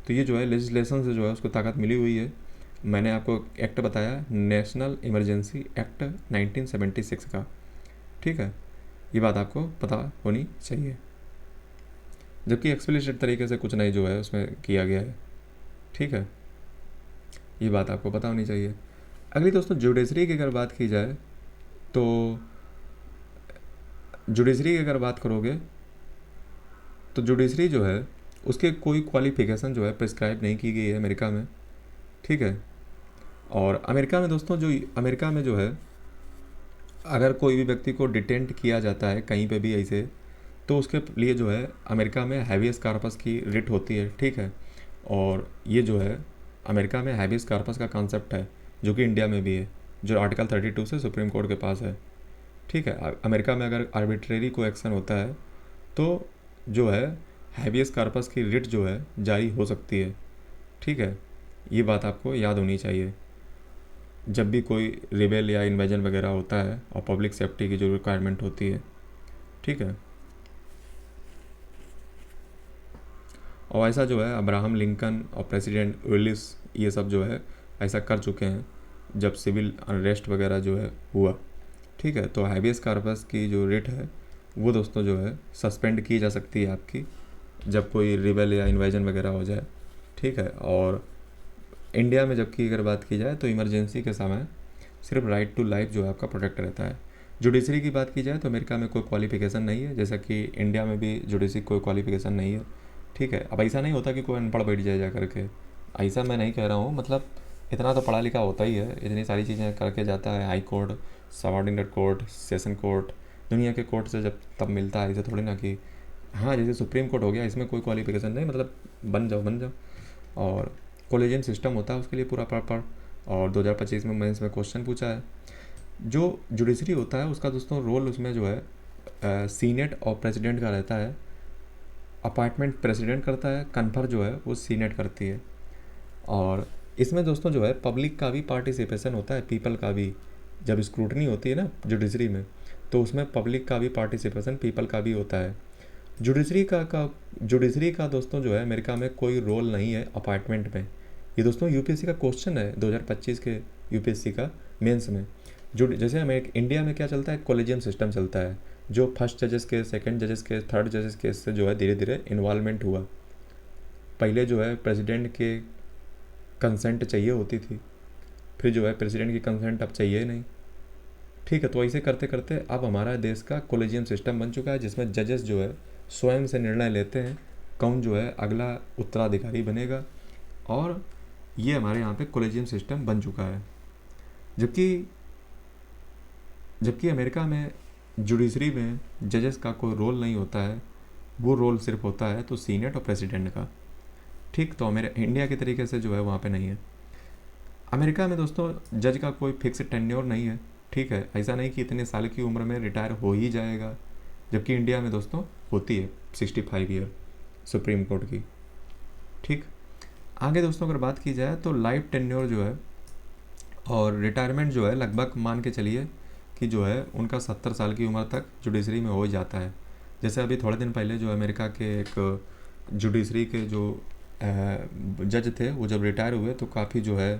तो ये जो है लेजिस्लेशन से जो है उसको ताकत मिली हुई है। मैंने आपको एक्ट बताया, नेशनल इमरजेंसी एक्ट 1976 का। ठीक है, ये बात आपको पता होनी चाहिए, जबकि एक्सप्लिसिट तरीके से कुछ नहीं जो है उसमें किया गया है। ठीक है, ये बात आपको पता होनी चाहिए। अगली दोस्तों जुडिशरी की अगर बात की जाए तो जुडिशरी की अगर बात करोगे तो जुडिशरी जो है उसके कोई क्वालिफिकेशन जो है प्रिस्क्राइब नहीं की गई है अमेरिका में। ठीक है, और अमेरिका में दोस्तों अमेरिका में जो है अगर कोई भी व्यक्ति को डिटेंट किया जाता है कहीं पे भी ऐसे, तो उसके लिए जो है अमेरिका में हैबियस कॉर्पस की रिट होती है। ठीक है, और ये जो है अमेरिका में हैबियस कॉर्पस का कॉन्सेप्ट है जो कि इंडिया में भी है, जो आर्टिकल 32 से सुप्रीम कोर्ट के पास है। ठीक है, अमेरिका में अगर आर्बिट्रेरी कोई एक्शन होता है तो जो है हैबियस कॉर्पस की रिट जो है जारी हो सकती है। ठीक है, ये बात आपको याद होनी चाहिए जब भी कोई रिबेल या इन्वेजन वगैरह होता है और पब्लिक सेफ्टी की जो रिक्वायरमेंट होती है। ठीक है, और ऐसा जो है अब्राहम लिंकन और प्रेसिडेंट विलिस ये सब जो है ऐसा कर चुके हैं जब सिविल अनरेस्ट वगैरह जो है हुआ। ठीक है, तो हैबियस कॉर्पस की जो रिट है वो दोस्तों जो है सस्पेंड की जा सकती है आपकी, जब कोई रिबेल या इन्वेजन वगैरह हो जाए। ठीक है, और इंडिया में जबकि अगर बात की जाए तो इमरजेंसी के समय सिर्फ राइट टू लाइफ जो है आपका प्रोटेक्ट रहता है। जुडिशरी की बात की जाए तो अमेरिका में कोई क्वालिफिकेशन नहीं है, जैसा कि इंडिया में भी जुडिशरी कोई क्वालिफिकेशन नहीं है। ठीक है, अब ऐसा नहीं होता कि कोई अनपढ़ बैठ जाए जा करके, ऐसा मैं नहीं कह रहा हूँ, मतलब इतना तो पढ़ा लिखा होता ही है, इतनी सारी चीज़ें करके जाता है। High court, subordinate court, session court, दुनिया के कोर्ट से जब तब मिलता है, ऐसे थोड़ी ना कि हाँ जैसे सुप्रीम कोर्ट हो गया इसमें कोई क्वालिफिकेशन नहीं, मतलब बन जाओ बन जाओ। और कॉलेजियन सिस्टम होता है उसके लिए पूरा प्रॉपर, और 2025 में मेंस में क्वेश्चन पूछा है। जो जुडिशरी होता है उसका दोस्तों रोल उसमें जो है सीनेट और प्रेसिडेंट का रहता है। अपॉइंटमेंट प्रेसिडेंट करता है, कन्फर जो है वो सीनेट करती है। और इसमें दोस्तों जो है पब्लिक का भी पार्टिसिपेशन होता है, पीपल का भी। जब स्क्रूटनी होती है ना जुडिशरी में तो उसमें पब्लिक का भी पार्टिसिपेशन, पीपल का भी होता है। जुडिशरी का दोस्तों जो है अमेरिका में कोई रोल नहीं है अपॉइंटमेंट में। ये दोस्तों यूपीएससी का क्वेश्चन है 2025 के यूपीएससी का मेंस में। जो जैसे हमें इंडिया में क्या चलता है, कॉलेजियम सिस्टम चलता है, जो फर्स्ट जजेस के, सेकंड जजेस के, थर्ड जजेस के से जो है धीरे धीरे इन्वॉल्वमेंट हुआ। पहले जो है प्रेसिडेंट के कंसेंट चाहिए होती थी, फिर जो है प्रेसिडेंट की कंसेंट अब चाहिए नहीं। ठीक है, तो ऐसे करते करते अब हमारा देश का कॉलेजियम सिस्टम बन चुका है, जिसमें जजेस जो है स्वयं से निर्णय लेते हैं कौन जो है अगला उत्तराधिकारी बनेगा, और ये हमारे यहाँ पे कॉलेजियम सिस्टम बन चुका है। जबकि जबकि अमेरिका में जुडिशरी में जजेस का कोई रोल नहीं होता है, वो रोल सिर्फ होता है तो सीनेट और प्रेसिडेंट का। ठीक, तो मेरे इंडिया के तरीके से जो है वहाँ पे नहीं है। अमेरिका में दोस्तों जज का कोई फिक्स टेन्योर नहीं है। ठीक है, ऐसा नहीं कि इतने साल की उम्र में रिटायर हो ही जाएगा, जबकि इंडिया में दोस्तों होती है 65 ईयर सुप्रीम कोर्ट की। ठीक, आगे दोस्तों अगर बात की जाए तो लाइफ टेन्योर जो है और रिटायरमेंट जो है लगभग मान के चलिए कि जो है उनका 70 साल की उम्र तक जुडिशरी में हो ही जाता है। जैसे अभी थोड़े दिन पहले जो अमेरिका के एक जुडिशरी के जो जज थे वो जब रिटायर हुए तो काफ़ी जो है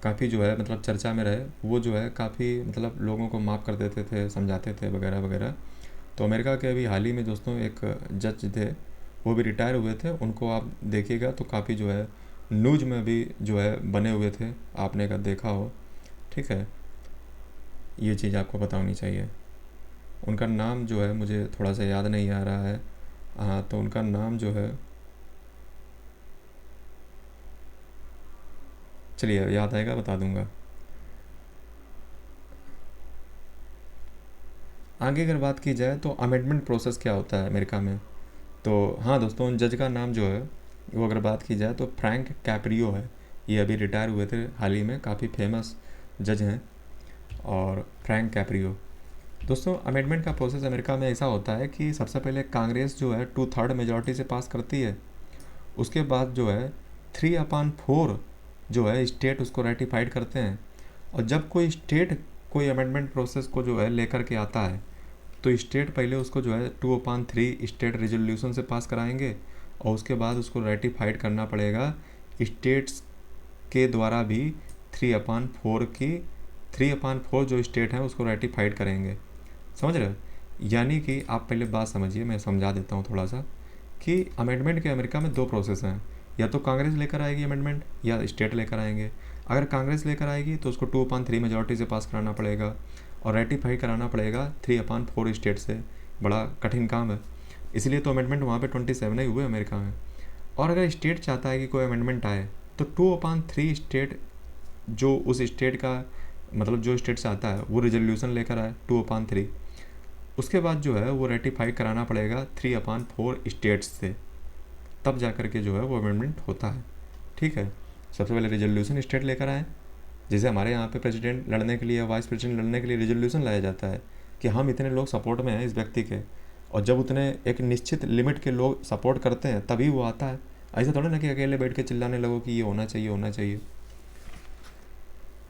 काफ़ी जो है मतलब चर्चा में रहे, वो जो है काफ़ी मतलब लोगों को माफ़ कर देते थे, समझाते थे वगैरह वगैरह। तो अमेरिका के अभी हाल ही में दोस्तों एक जज थे, वो भी रिटायर हुए थे, उनको आप देखिएगा तो काफ़ी जो है न्यूज में भी जो है बने हुए थे, आपने अगर देखा हो। ठीक है, ये चीज़ आपको पता होनी चाहिए। उनका नाम जो है मुझे थोड़ा सा याद नहीं आ रहा है। हाँ, तो उनका नाम जो है, चलिए याद आएगा बता दूंगा। आगे अगर बात की जाए तो अमेंडमेंट प्रोसेस क्या होता है अमेरिका में, तो हाँ दोस्तों, उन जज का नाम जो है वो अगर बात की जाए तो फ्रैंक कैप्रियो है। ये अभी रिटायर हुए थे हाल ही में, काफ़ी फेमस जज हैं। और फ्रैंक कैप्रियो, दोस्तों अमेंडमेंट का प्रोसेस अमेरिका में ऐसा होता है कि सबसे पहले कांग्रेस जो है 2/3 मेजॉरिटी से पास करती है। उसके बाद जो है 3/4 जो है स्टेट उसको रेटिफाइड करते हैं। और जब कोई स्टेट कोई अमेंडमेंट प्रोसेस को जो है लेकर के आता है, तो स्टेट पहले उसको जो है 2/3 स्टेट रेजोल्यूशन से पास कराएंगे, और उसके बाद उसको रेटिफाइड करना पड़ेगा स्टेट्स के द्वारा भी 3/4 की। 3/4 जो स्टेट हैं उसको रेटिफाइड करेंगे, समझ रहे हो। यानी कि आप पहले बात समझिए, मैं समझा देता हूँ थोड़ा सा, कि अमेंडमेंट के अमेरिका में दो प्रोसेस हैं, या तो कांग्रेस लेकर आएगी अमेंडमेंट या स्टेट लेकर आएंगे। अगर कांग्रेस लेकर आएगी तो उसको 2/3 मेजॉरिटी से पास कराना पड़ेगा और रेटिफाई कराना पड़ेगा 3/4 स्टेट से। बड़ा कठिन काम है, इसलिए तो अमेंडमेंट वहाँ पे 27 ही हुए अमेरिका में। और अगर स्टेट चाहता है कि कोई अमेंडमेंट आए, तो 2/3 स्टेट जो उस स्टेट का मतलब जो स्टेट चाहता है वो रिजोल्यूशन लेकर आए 2/3, उसके बाद जो है वो रेटिफाई कराना पड़ेगा 3/4 स्टेट्स से, तब जा कर के जो है वो अमेंडमेंट होता है। ठीक है, सबसे पहले रिजोल्यूशन स्टेट लेकर आए, जैसे हमारे यहाँ पे प्रेसिडेंट लड़ने के लिए या वाइस प्रेसिडेंट लड़ने के लिए रिजोल्यूशन लाया जाता है कि हम इतने लोग सपोर्ट में हैं इस व्यक्ति के, और जब उतने एक निश्चित लिमिट के लोग सपोर्ट करते हैं तभी वो आता है। ऐसा थोड़ा ना कि अकेले बैठ के चिल्लाने लगो कि ये होना चाहिए होना चाहिए।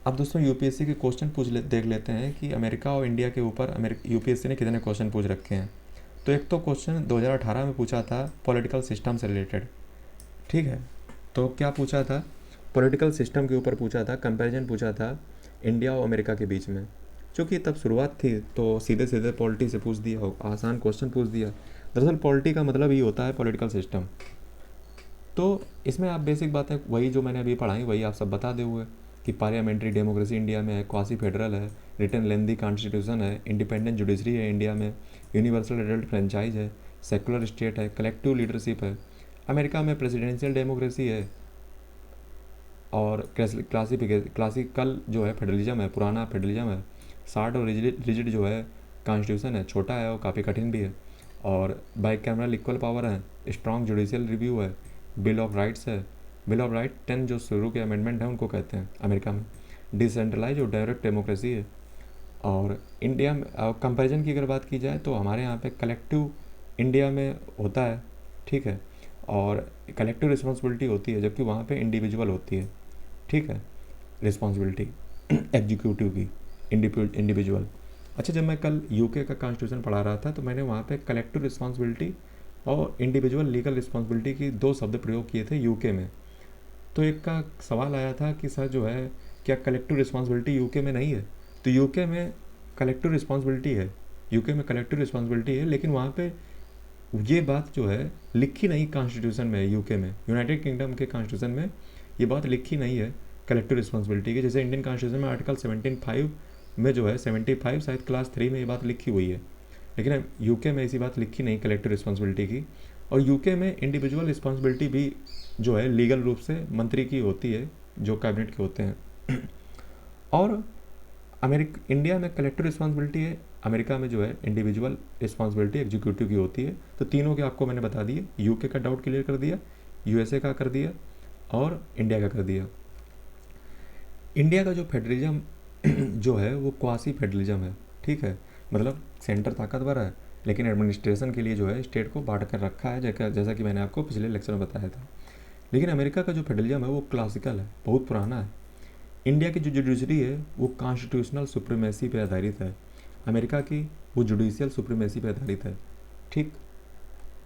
अब दोस्तों यूपीएससी के क्वेश्चन देख लेते हैं कि अमेरिका और इंडिया के ऊपर यूपीएससी ने कितने क्वेश्चन पूछ रखे हैं। तो एक तो क्वेश्चन 2018 में पूछा था पॉलिटिकल सिस्टम से रिलेटेड। ठीक है, तो क्या पूछा था, पॉलिटिकल सिस्टम के ऊपर पूछा था, कंपैरिजन पूछा था इंडिया और अमेरिका के बीच में। चूँकि तब शुरुआत थी तो सीधे सीधे पॉलिटी से पूछ दिया, आसान क्वेश्चन पूछ दिया। दरअसल पॉलिटी का मतलब ये होता है पॉलिटिकल सिस्टम। तो इसमें आप बेसिक बातें वही जो मैंने अभी पढ़ाई वही आप सब बता दे हुए कि पार्लियामेंट्री डेमोक्रेसी इंडिया में है, क्वासी फेडरल है, रिटर्न लेंदी कॉन्स्टिट्यूशन है, इंडिपेंडेंट जुडिशरी है इंडिया में, यूनिवर्सल एडल्ट फ्रेंचाइज है, सेकुलर स्टेट है, कलेक्टिव लीडरशिप है। अमेरिका में प्रेसिडेंशियल डेमोक्रेसी है, और क्लासिकल जो है फेडरलिज्म है, पुराना फेडरलिज्म है। शार्ट और रिजिड जो है कॉन्स्टिट्यूशन है, छोटा है और काफ़ी कठिन भी है। और बाइक कैमरल इक्वल पावर है, स्ट्रॉन्ग जुडिशियल रिव्यू है, बिल ऑफ राइट्स है। बिल ऑफ राइट 10 जो शुरू के अमेंडमेंट हैं उनको कहते हैं अमेरिका में। डिसेंट्रलाइज और डायरेक्ट डेमोक्रेसी है। और इंडिया में कंपैरिजन की अगर बात की जाए तो हमारे यहाँ पे कलेक्टिव इंडिया में होता है, ठीक है, और कलेक्टिव रिस्पॉन्सिबिलिटी होती है, जबकि वहाँ पे इंडिविजुअल होती है। ठीक है, रिस्पॉन्सिबिलिटी एग्जीक्यूटिव की, इंडिविजुअल। अच्छा, जब मैं कल यूके का कॉन्स्टिट्यूशन पढ़ा रहा था तो मैंने वहाँ पे कलेक्टिव रिस्पॉन्सिबिलिटी और इंडिविजुअल लीगल रिस्पॉन्सिबिलिटी की दो शब्द प्रयोग किए थे यूके में। तो एक का सवाल आया था कि सर जो है क्या कलेक्टिव रिस्पॉन्सिबिलिटी यूके में नहीं है। तो यूके में कलेक्टिव रिस्पॉन्सिबिलिटी है, यूके में कलेक्टिव रिस्पॉन्सिबिलिटी है, लेकिन वहाँ पे ये बात जो है लिखी नहीं कॉन्स्टिट्यूशन में, यूके में यूनाइटेड किंगडम के कॉन्स्टिट्यूशन में ये बात लिखी नहीं है कलेक्टिव रिस्पॉन्सिबिलिटी की। जैसे इंडियन कॉन्स्टिट्यूशन में आर्टिकल 75 में जो है 75 शायद क्लास 3 में ये बात लिखी हुई है, लेकिन यूके में ऐसी बात लिखी नहीं कलेक्टिव रिस्पॉन्सिबिलिटी की। और यूके में इंडिविजुअल रिस्पॉन्सिबिलिटी भी जो है लीगल रूप से मंत्री की होती है, जो कैबिनेट के होते हैं। और इंडिया में कलेक्टिव रिस्पॉन्सिबिलिटी है, अमेरिका में जो है इंडिविजुअल रिस्पॉन्सिबिलिटी एग्जीक्यूटिव की होती है। तो तीनों के आपको मैंने बता दिए, यूके का डाउट क्लियर कर दिया, यूएसए का कर दिया और इंडिया का कर दिया। इंडिया का जो फेडरलिज्म जो है वो क्वासी फेडरलिज्म है, ठीक है, मतलब सेंटर ताकतवर है लेकिन एडमिनिस्ट्रेशन के लिए जो है स्टेट को बांट कर रखा है, जैसा कि मैंने आपको पिछले लेक्चर में बताया था। लेकिन अमेरिका का जो फेडरलिज्म है वो क्लासिकल है, बहुत पुराना है। इंडिया की जो जुडिशरी है वो कॉन्स्टिट्यूशनल सुप्रीमेसी पे आधारित है, अमेरिका की वो जुडिशियल सुप्रीमेसी पे आधारित है। ठीक,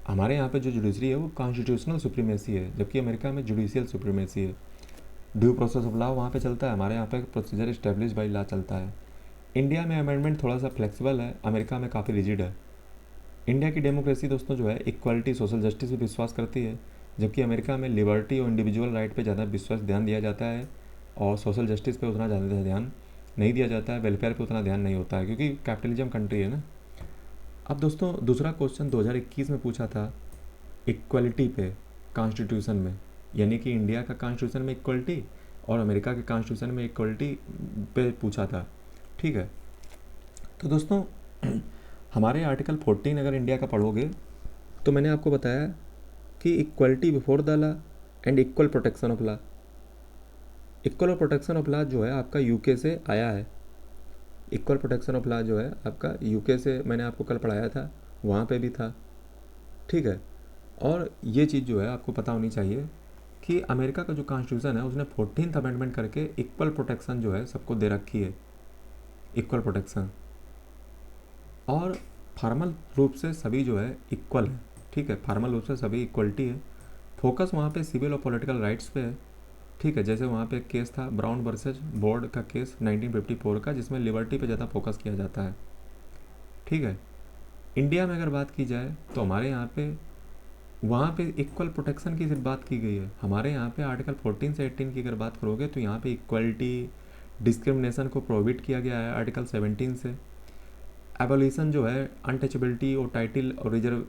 हमारे यहाँ पे जो जुडिशरी है वो कॉन्स्टिट्यूशनल सुप्रीमेसी है, जबकि अमेरिका में जुडिशियल सुप्रीमेसी है। ड्यू प्रोसेस ऑफ लॉ वहाँ पे चलता है, हमारे यहाँ पे प्रोसीजर इस्टेब्लिश बाई लॉ चलता है। इंडिया में अमेंडमेंट थोड़ा सा फ्लेक्सिबल है, अमेरिका में काफ़ी रिजिड है। इंडिया की डेमोक्रेसी दोस्तों जो है इक्वालिटी सोशल जस्टिस पे विश्वास करती है, जबकि अमेरिका में लिबर्टी और इंडिविजुअल राइट पे ज़्यादा विश्वास ध्यान दिया जाता है और सोशल जस्टिस पे उतना ज़्यादा ध्यान नहीं दिया जाता है, वेलफेयर पे उतना ध्यान नहीं होता है, क्योंकि कैपिटलिज्म कंट्री है ना। अब दोस्तों दूसरा क्वेश्चन 2021 में पूछा था इक्वलिटी पे कॉन्स्टिट्यूशन में, यानी कि इंडिया का कॉन्स्टिट्यूशन में इक्वलिटी और अमेरिका के कॉन्स्टिट्यूशन में इक्वलिटी पे पूछा था, ठीक है। तो दोस्तों हमारे आर्टिकल 14 अगर इंडिया का पढ़ोगे तो मैंने आपको बताया कि equality before the law and equal protection of law. Equal protection of law जो है आपका यूके से आया है। इक्वल प्रोटेक्शन ऑफ लॉ जो है आपका यूके से, मैंने आपको कल पढ़ाया था, वहाँ पे भी था, ठीक है। और ये चीज़ जो है आपको पता होनी चाहिए कि अमेरिका का जो कॉन्स्टिट्यूशन है उसने 14th अमेंडमेंट करके इक्वल प्रोटेक्शन जो है सबको दे रखी है, इक्वल प्रोटेक्शन, और फॉर्मल रूप से सभी जो है इक्वल है, ठीक है। फॉर्मल रूप से सभी इक्वलिटी है। फोकस वहाँ पे सिविल और पॉलिटिकल राइट्स पे है, ठीक है। जैसे वहाँ पे एक केस था ब्राउन वर्सेस बोर्ड का केस 1954 का, जिसमें लिबर्टी पे ज़्यादा फोकस किया जाता है, ठीक है। इंडिया में अगर बात की जाए तो हमारे यहाँ पे वहाँ पे इक्वल प्रोटेक्शन की सिर्फ बात की गई है। हमारे यहाँ पे आर्टिकल 14 से 18 की अगर बात करोगे तो यहाँ पे इक्वलिटी, डिस्क्रिमिनेशन को प्रोहिबिट किया गया है आर्टिकल 17 से। एबोलिशन जो है अनटचेबिलिटी और टाइटल और रिजर्व,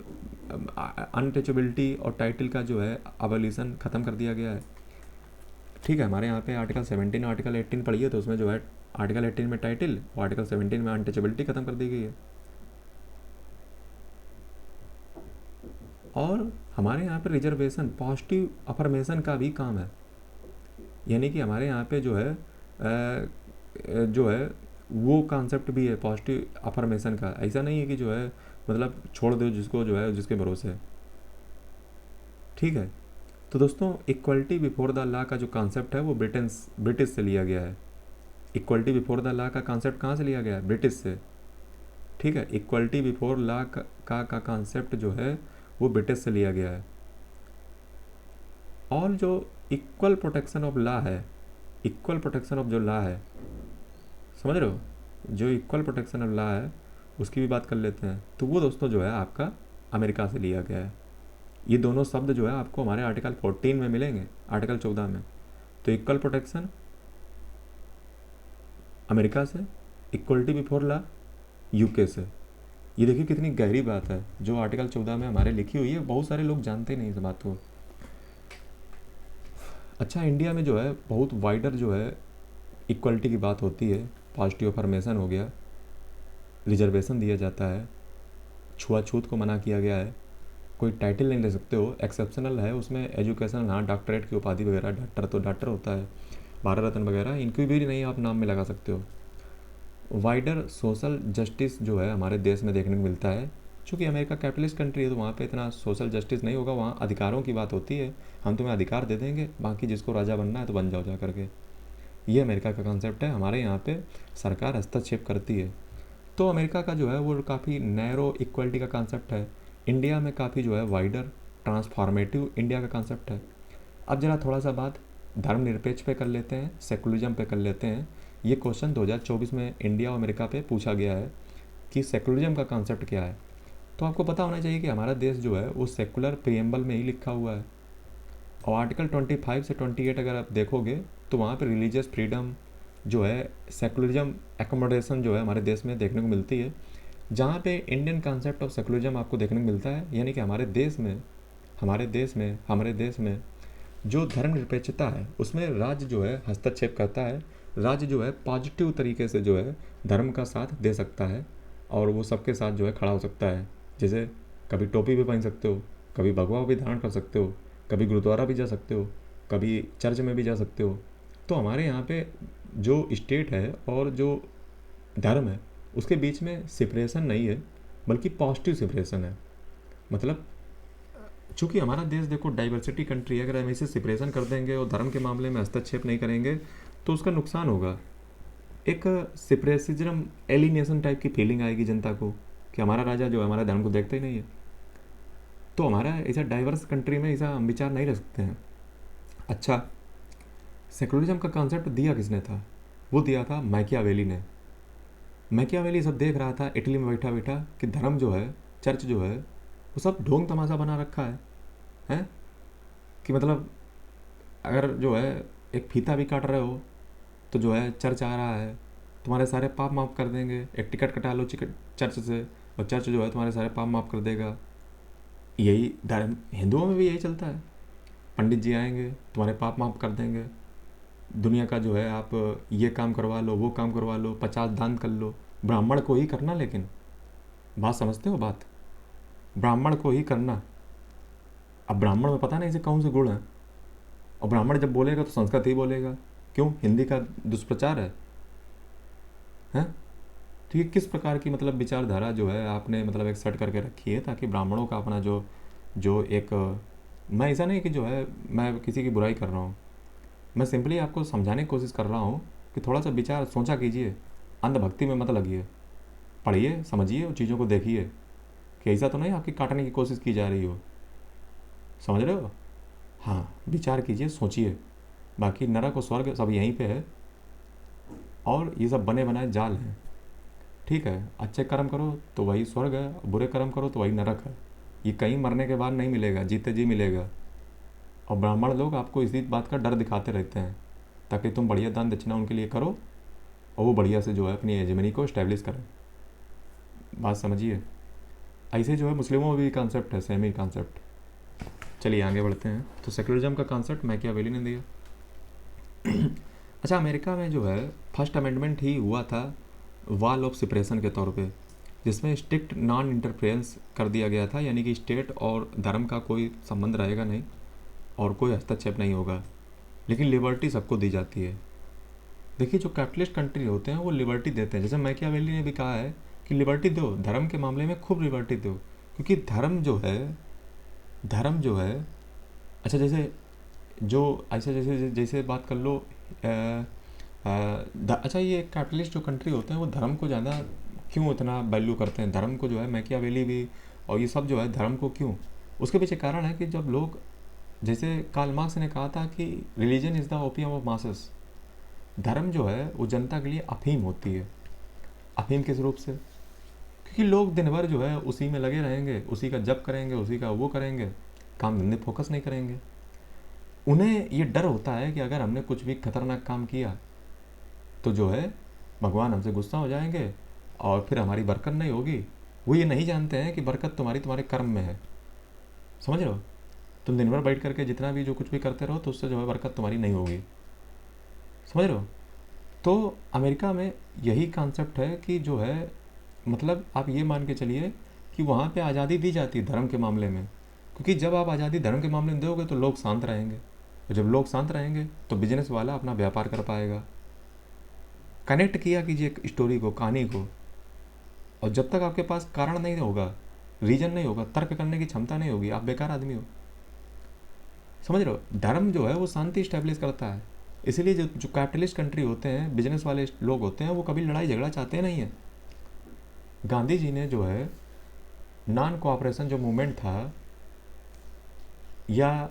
अनटचेबिलिटी और टाइटल का जो है एबोलिशन ख़त्म कर दिया गया है, ठीक है। हमारे यहाँ पे आर्टिकल 17 आर्टिकल 18 पढ़िए तो उसमें जो है आर्टिकल 18 में टाइटल और आर्टिकल 17 में अनटचेबिलिटी ख़त्म कर दी गई है। और हमारे यहाँ पे रिजर्वेशन पॉजिटिव अफर्मेशन का भी काम है, यानी कि हमारे यहाँ पे जो है जो है वो कॉन्सेप्ट भी है पॉजिटिव अफर्मेशन का। ऐसा नहीं है कि जो है मतलब छोड़ दो जिसको जो है जिसके भरोसे, ठीक है। तो दोस्तों इक्वलिटी बिफोर द लॉ का जो कॉन्सेप्ट है वो ब्रिटिश से लिया गया है। इक्वलिटी बिफोर द लॉ का कॉन्सेप्ट कहाँ से लिया गया है? ब्रिटिश से, ठीक है। इक्वलिटी बिफोर लॉ का कॉन्सेप्ट जो है वो ब्रिटिश से लिया गया है। और जो इक्वल प्रोटेक्शन ऑफ लॉ है, इक्वल प्रोटेक्शन ऑफ जो लॉ है, समझ रहे हो, जो इक्वल प्रोटेक्शन ऑफ लॉ है उसकी भी बात कर लेते हैं। तो वो दोस्तों जो है आपका अमेरिका से लिया गया है। ये दोनों शब्द जो है आपको हमारे आर्टिकल 14 में मिलेंगे, आर्टिकल 14 में। तो इक्वल प्रोटेक्शन अमेरिका से, इक्वलिटी बिफोर लॉ यूके से। ये देखिए कितनी गहरी बात है जो आर्टिकल 14 में हमारे लिखी हुई है, बहुत सारे लोग जानते नहीं इस बात को। अच्छा, इंडिया में जो है बहुत वाइडर जो है इक्वलिटी की बात होती है। पॉजिटिव अफर्मेशन हो गया, रिजर्वेशन दिया जाता है, छुआछूत को मना किया गया है, कोई टाइटल नहीं ले सकते हो, एक्सेप्शनल है उसमें एजुकेशन, हाँ डॉक्टरेट की उपाधि वगैरह, डॉक्टर तो डॉक्टर होता है, भारत रत्न वगैरह, इनकी भी नहीं आप नाम में लगा सकते हो। वाइडर सोशल जस्टिस जो है हमारे देश में देखने को मिलता है। चूँकि अमेरिका कैपिटलिस्ट कंट्री है तो वहाँ पे इतना सोशल जस्टिस नहीं होगा, वहाँ अधिकारों की बात होती है, हम तुम्हें अधिकार दे देंगे, बाकी जिसको राजा बनना है तो बन जाओ जा करके। ये अमेरिका का कॉन्सेप्ट है। हमारे यहाँ पे सरकार हस्तक्षेप करती है। तो अमेरिका का जो है वो काफ़ी नैरो इक्वलिटी का कॉन्सेप्ट है। इंडिया में काफ़ी जो है वाइडर ट्रांसफॉर्मेटिव इंडिया का कॉन्सेप्ट है। अब जरा थोड़ा सा बात धर्मनिरपेक्ष पे कर लेते हैं, सेकुलरिज्म पे कर लेते हैं। ये क्वेश्चन 2024 में इंडिया और अमेरिका पे पूछा गया है कि सेकुलरिज्म का कॉन्सेप्ट क्या है। तो आपको पता होना चाहिए कि हमारा देश जो है वो सेकुलर प्रिएम्बल में ही लिखा हुआ है। और आर्टिकल 25 से 28 अगर आप देखोगे तो वहाँ पे रिलीजियस फ्रीडम जो है, सेकुलरिज्म एकोमोडेशन जो है हमारे देश में देखने को मिलती है, जहाँ पे इंडियन कॉन्सेप्ट ऑफ सेकुलरिज्म आपको देखने को मिलता है। यानी कि हमारे देश में जो धर्मनिरपेक्षता है उसमें राज्य जो है हस्तक्षेप करता है। राज्य जो है पॉजिटिव तरीके से जो है धर्म का साथ दे सकता है और वो सबके साथ जो है खड़ा हो सकता है। जैसे कभी टोपी भी पहन सकते हो, कभी भगवा भी धारण कर सकते हो, कभी गुरुद्वारा भी जा सकते हो, कभी चर्च में भी जा सकते हो। तो हमारे यहाँ पे जो स्टेट है और जो धर्म है उसके बीच में सेपरेशन नहीं है, बल्कि पॉजिटिव सेपरेशन है। मतलब चूँकि हमारा देश देखो डाइवर्सिटी कंट्री है, अगर हम इसे सेपरेशन कर देंगे और धर्म के मामले में हस्तक्षेप नहीं करेंगे तो उसका नुकसान होगा। एक सेपरेसिज्म, एलिनेशन टाइप की फीलिंग आएगी जनता को कि हमारा राजा जो है हमारा धर्म को देखता ही नहीं है। तो हमारा ऐसा डाइवर्स कंट्री में ऐसा हम विचार नहीं रख सकते हैं। अच्छा, सेकुलरिज्म का कॉन्सेप्ट दिया किसने था? वो दिया था मैकियावेली ने। मैकियावेली सब देख रहा था इटली में बैठा बैठा कि धर्म जो है, चर्च जो है, वो सब ढोंग तमाशा बना रखा है, हैं? कि मतलब अगर जो है एक फीता भी काट रहे हो तो जो है चर्च आ रहा है, तुम्हारे सारे पाप माफ़ कर देंगे, एक टिकट कटा लो चर्च से और चर्च जो है तुम्हारे सारे पाप माफ़ कर देगा। यही धर्म हिंदुओं में भी यही चलता है, पंडित जी आएंगे तुम्हारे पाप माफ़ कर देंगे, दुनिया का जो है आप ये काम करवा लो, वो काम करवा लो, 50 दान कर लो, ब्राह्मण को ही करना। लेकिन बात समझते हो बात? ब्राह्मण को ही करना। अब ब्राह्मण में पता नहीं से कौन से गुण है, और ब्राह्मण जब बोलेगा तो संस्कृत ही बोलेगा। क्यों? हिंदी का दुष्प्रचार है, हैं? तो ये किस प्रकार की मतलब विचारधारा जो है आपने मतलब एक सेट करके रखी है ताकि ब्राह्मणों का अपना जो जो एक, मैं ऐसा नहीं कि जो है मैं किसी की बुराई कर रहा हूँ, मैं सिंपली आपको समझाने की कोशिश कर रहा हूँ कि थोड़ा सा विचार सोचा कीजिए, अंधभक्ति में मत लगिए, पढ़िए, समझिए और चीज़ों को देखिए कि ऐसा तो नहीं आपकी काटने की कोशिश की जा रही हो। समझ रहे हो? हाँ, विचार कीजिए, सोचिए। बाकी नरक और स्वर्ग सब यहीं पे है, और ये सब बने बनाए जाल हैं। ठीक है, अच्छे कर्म करो तो वही स्वर्ग है, बुरे कर्म करो तो वही नरक है। ये कहीं मरने के बाद नहीं मिलेगा, जीते जी मिलेगा। और ब्राह्मण लोग आपको इसी बात का डर दिखाते रहते हैं ताकि तुम बढ़िया दान दक्षिणा उनके लिए करो और वो बढ़िया से जो है अपनी हेजेमनी को इस्टेब्लिश करें। बात समझिए। ऐसे जो है मुस्लिमों में भी कॉन्सेप्ट है, सेम ही कॉन्सेप्ट। चलिए आगे बढ़ते हैं। तो सेकुलरिज्म का कॉन्सेप्ट मैकियावेली ने दिया। अच्छा, अमेरिका में जो है फर्स्ट अमेंडमेंट ही हुआ था वॉल ऑफ सेपरेशन के तौर पे, जिसमें स्ट्रिक्ट नॉन इंटरफेरेंस कर दिया गया था, यानी कि स्टेट और धर्म का कोई संबंध रहेगा नहीं और कोई हस्तक्षेप नहीं होगा, लेकिन लिबर्टी सबको दी जाती है। देखिए, जो कैपिटलिस्ट कंट्री होते हैं वो लिबर्टी देते हैं, जैसे मैकियावेली ने भी कहा है कि लिबर्टी दो, धर्म के मामले में खूब लिबर्टी दो, क्योंकि धर्म जो है अच्छा, जैसे जो ऐसा जैसे जैसे बात कर लो अच्छा, ये कैपिटलिस्ट जो कंट्री होते हैं वो धर्म को ज़्यादा क्यों इतना वैल्यू करते हैं, धर्म को जो है मैकियावेली भी और ये सब जो है धर्म को क्यों? उसके पीछे कारण है कि जब लोग, जैसे कार्ल मार्क्स ने कहा था कि religion is the opium of masses, धर्म जो है वो जनता के लिए अफीम होती है। अफीम किस रूप से? क्योंकि लोग दिन भर जो है उसी में लगे रहेंगे, उसी का जप करेंगे, उसी का वो करेंगे, काम धंधे फोकस नहीं करेंगे। उन्हें ये डर होता है कि अगर हमने कुछ भी खतरनाक काम किया तो जो है भगवान हमसे गुस्सा हो जाएंगे और फिर हमारी बरकत नहीं होगी। वो ये नहीं जानते हैं कि बरकत तुम्हारे कर्म में है। समझ रहे हो? तुम दिन भर बैठ करके जितना भी जो कुछ भी करते रहो तो उससे जो है बरकत तुम्हारी नहीं होगी। समझ रहे हो? तो अमेरिका में यही कॉन्सेप्ट है कि जो है मतलब आप ये मान के चलिए कि वहाँ पे आज़ादी दी जाती है धर्म के मामले में, क्योंकि जब आप आज़ादी धर्म के मामले में दोगे तो लोग शांत रहेंगे, और जब लोग शांत रहेंगे तो बिजनेस वाला अपना व्यापार कर पाएगा। कनेक्ट किया कीजिए स्टोरी को, कहानी को, और जब तक आपके पास कारण नहीं होगा, रीजन नहीं होगा, तर्क करने की क्षमता नहीं होगी, आप बेकार आदमी हो। समझ रहे हो? धर्म जो है वो शांति इस्टेब्लिश करता है। इसीलिए जो कैपिटलिस्ट कंट्री होते हैं, बिजनेस वाले लोग होते हैं, वो कभी लड़ाई झगड़ा चाहते नहीं है। गांधी जी ने जो है नॉन कोऑपरेशन जो मूवमेंट था, या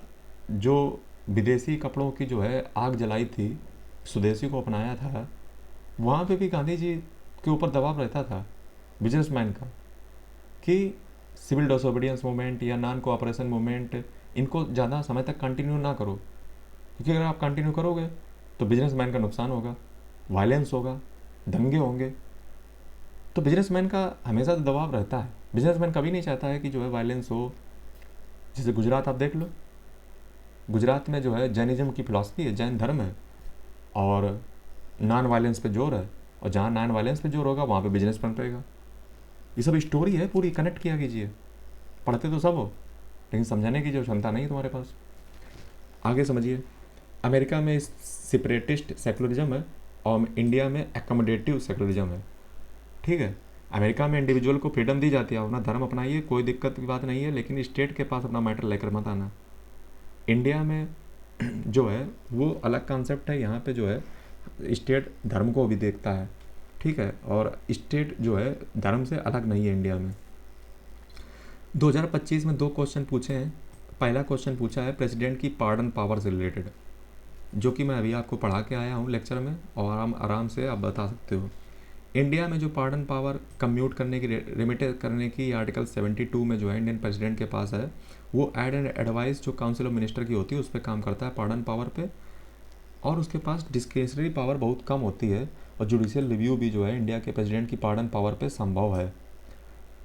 जो विदेशी कपड़ों की जो है आग जलाई थी, स्वदेशी को अपनाया था, वहाँ पे भी गांधी जी के ऊपर दबाव रहता था बिजनेसमैन का कि सिविल डिसोबीडियंस मूवमेंट या नॉन कोऑपरेशन मूवमेंट इनको ज़्यादा समय तक कंटिन्यू ना करो, क्योंकि अगर आप कंटिन्यू करोगे तो बिजनेसमैन का नुकसान होगा, वायलेंस होगा, दंगे होंगे। तो बिजनेसमैन का हमेशा तो दबाव रहता है, बिजनेसमैन कभी नहीं चाहता है कि जो है वायलेंस हो। जैसे गुजरात आप देख लो, गुजरात में जो है जैनिज्म की फिलॉसफी है, जैन धर्म है, और नॉन वायलेंस पे जोर है, और जहाँ नॉन वायलेंस पे जोर होगा वहाँ पे बिजनेस पनपेगा। ये सब स्टोरी है पूरी, कनेक्ट किया कीजिए। पढ़ते तो सब हो लेकिन समझाने की जो क्षमता नहीं है तुम्हारे पास। आगे समझिए। अमेरिका में सेपरेटिस्ट सेकुलरिज्म है और इंडिया में एकोमोडेटिव सेकुलरिज्म है। ठीक है, अमेरिका में इंडिविजुअल को फ्रीडम दी जाती है, अपना धर्म अपनाइए, कोई दिक्कत की बात नहीं है, लेकिन स्टेट के पास अपना मैटर लेकर मत आना। इंडिया में जो है वो अलग कॉन्सेप्ट है, यहाँ पे जो है स्टेट धर्म को भी देखता है। ठीक है, और स्टेट जो है धर्म से अलग नहीं है इंडिया में। 2025 में 2 क्वेश्चन पूछे हैं। पहला क्वेश्चन पूछा है प्रेसिडेंट की पार्डन पावर से रिलेटेड। जो कि मैं अभी आपको पढ़ा के आया हूँ लेक्चर में, और आराम से आप बता सकते हो। इंडिया में जो पार्डन पावर कम्यूट करने की, रिमिट करने की आर्टिकल 72 में जो है इंडियन प्रेसिडेंट के पास है, वो एड एंड एडवाइस जो काउंसिल ऑफ मिनिस्टर की होती है उस पर काम करता है, पार्डन पावर पे। और उसके पास डिस्क्रिशनरी पावर बहुत कम होती है, और जुडिशियल रिव्यू भी जो है इंडिया के प्रेसिडेंट की पार्डन पावर पे संभव है।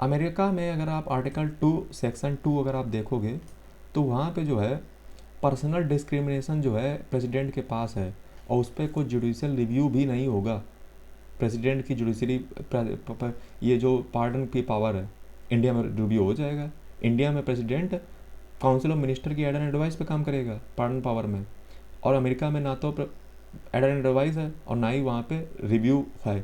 अमेरिका में अगर आप आर्टिकल 2 सेक्शन 2 अगर आप देखोगे तो वहाँ पे जो है पर्सनल डिस्क्रिमिनेशन जो है प्रेसिडेंट के पास है, और उस पर कोई जुडिशियल रिव्यू भी नहीं होगा। प्रेसिडेंट की जुडिशरी ये जो पार्डन की पावर है इंडिया में रिव्यू हो जाएगा। इंडिया में प्रेसिडेंट काउंसिल ऑफ मिनिस्टर की एड एंड एडवाइस पे काम करेगा पार्डन पावर में, और अमेरिका में ना तो एड एंड एडवाइस है और ना ही वहाँ पे रिव्यू है।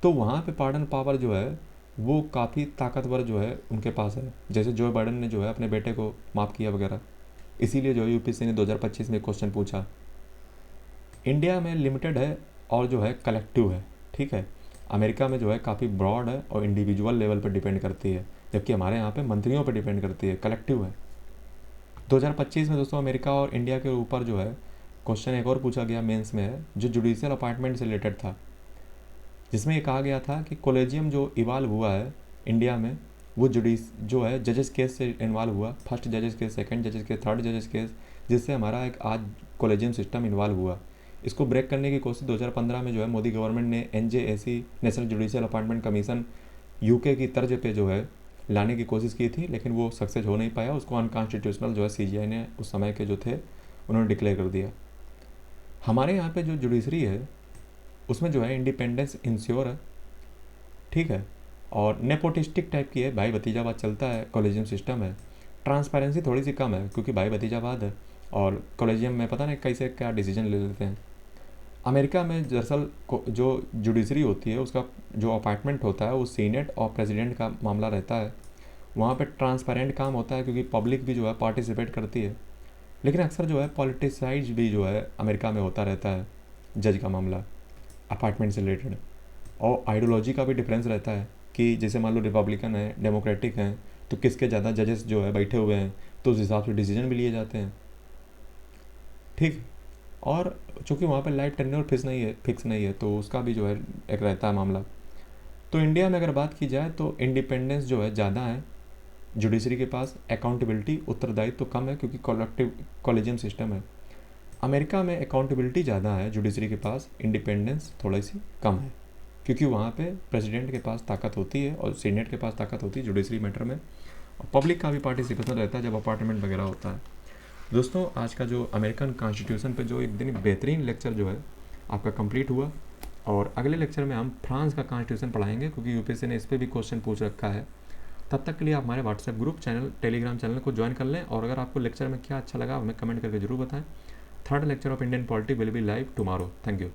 तो वहाँ पे पार्डन पावर जो है वो काफ़ी ताकतवर जो है उनके पास है। जैसे जो बाइडन ने जो है अपने बेटे को माफ़ किया वगैरह, इसीलिए जो है यूपीएससी ने 2025 में क्वेश्चन पूछा। इंडिया में लिमिटेड है और जो है कलेक्टिव है, ठीक है। अमेरिका में जो है काफ़ी ब्रॉड है और इंडिविजुअल लेवल पर डिपेंड करती है, जबकि हमारे यहाँ पे मंत्रियों पर डिपेंड करती है, कलेक्टिव है। 2025 में दोस्तों अमेरिका और इंडिया के ऊपर जो है क्वेश्चन एक और पूछा गया मेंस में है, जो जुडिशियल अपॉइंटमेंट से रिलेटेड था, जिसमें ये कहा गया था कि कोलेजियम जो इवाल्व हुआ है इंडिया में, वो जो है जजेस केस से इन्वॉल्व हुआ, फर्स्ट जजेस केस, सेकंड जजेस केस, थर्ड जजेस केस, जिससे हमारा एक आज कोलेजियम सिस्टम इन्वॉल्व हुआ। इसको ब्रेक करने की कोशिश 2015 में जो है मोदी गवर्नमेंट ने NJAC national judicial appointment commission UK की तर्ज पे जो है लाने की कोशिश की थी, लेकिन वो सक्सेस हो नहीं पाया। उसको अनकॉन्स्टिट्यूशनल जो है CGI ने उस समय के जो थे उन्होंने डिक्लेयर कर दिया। हमारे यहाँ पे जो जुडिशरी है उसमें जो है इंडिपेंडेंस इंश्योर है, ठीक है, और नेपोटिस्टिक टाइप की है, भाई भतीजावाद चलता है, कॉलेजियम सिस्टम है। ट्रांसपेरेंसी थोड़ी सी कम है क्योंकि भाई भतीजावाद है, और कॉलेजियम में पता नहीं कैसे क्या डिसीजन ले लेते हैं। अमेरिका में दरअसल जो जुडिशरी होती है उसका जो अपॉइंटमेंट होता है वो सीनेट और प्रेसिडेंट का मामला रहता है। वहाँ पे ट्रांसपेरेंट काम होता है क्योंकि पब्लिक भी जो है पार्टिसिपेट करती है, लेकिन अक्सर जो है पॉलिटिसाइज भी जो है अमेरिका में होता रहता है जज का मामला अपॉइंटमेंट से रिलेटेड। और आइडियोलॉजी का भी डिफरेंस रहता है कि जैसे मान लो रिपब्लिकन है, डेमोक्रेटिक हैं, तो किसके ज़्यादा जजेस जो है बैठे हुए हैं तो उस हिसाब से डिसीजन भी लिए जाते हैं, ठीक। और चूँकि वहाँ पे लाइफ टेन्योर फिक्स नहीं है तो उसका भी जो है एक रहता है मामला। तो इंडिया में अगर बात की जाए तो इंडिपेंडेंस जो है ज़्यादा है जुडिशरी के पास, अकाउंटेबिलिटी उत्तरदायित्व तो कम है क्योंकि कॉलेजियम सिस्टम है। अमेरिका में अकाउंटेबिलिटी ज़्यादा है जुडिशरी के पास, इंडिपेंडेंस थोड़ी सी कम है क्योंकि वहाँ पे प्रेसिडेंट के पास ताकत होती है और सीनेट के पास ताकत होती है जुडिशरी मैटर में, और पब्लिक का भी पार्टिसिपेशन रहता है जब अपार्टमेंट वगैरह होता है। दोस्तों आज का जो अमेरिकन कॉन्स्टिट्यूशन पे जो एक दिन बेहतरीन लेक्चर जो है आपका कंप्लीट हुआ, और अगले लेक्चर में हम फ्रांस का कॉन्स्टिट्यूशन पढ़ाएंगे क्योंकि यूपीएससी ने इस पर भी क्वेश्चन पूछ रखा है। तब तक के लिए आप हमारे WhatsApp group channel, Telegram channel को ज्वाइन कर लें, और अगर आपको लेक्चर में क्या अच्छा लगा हमें कमेंट करके जरूर बताएं। Third lecture of Indian polity will be live tomorrow. Thank you.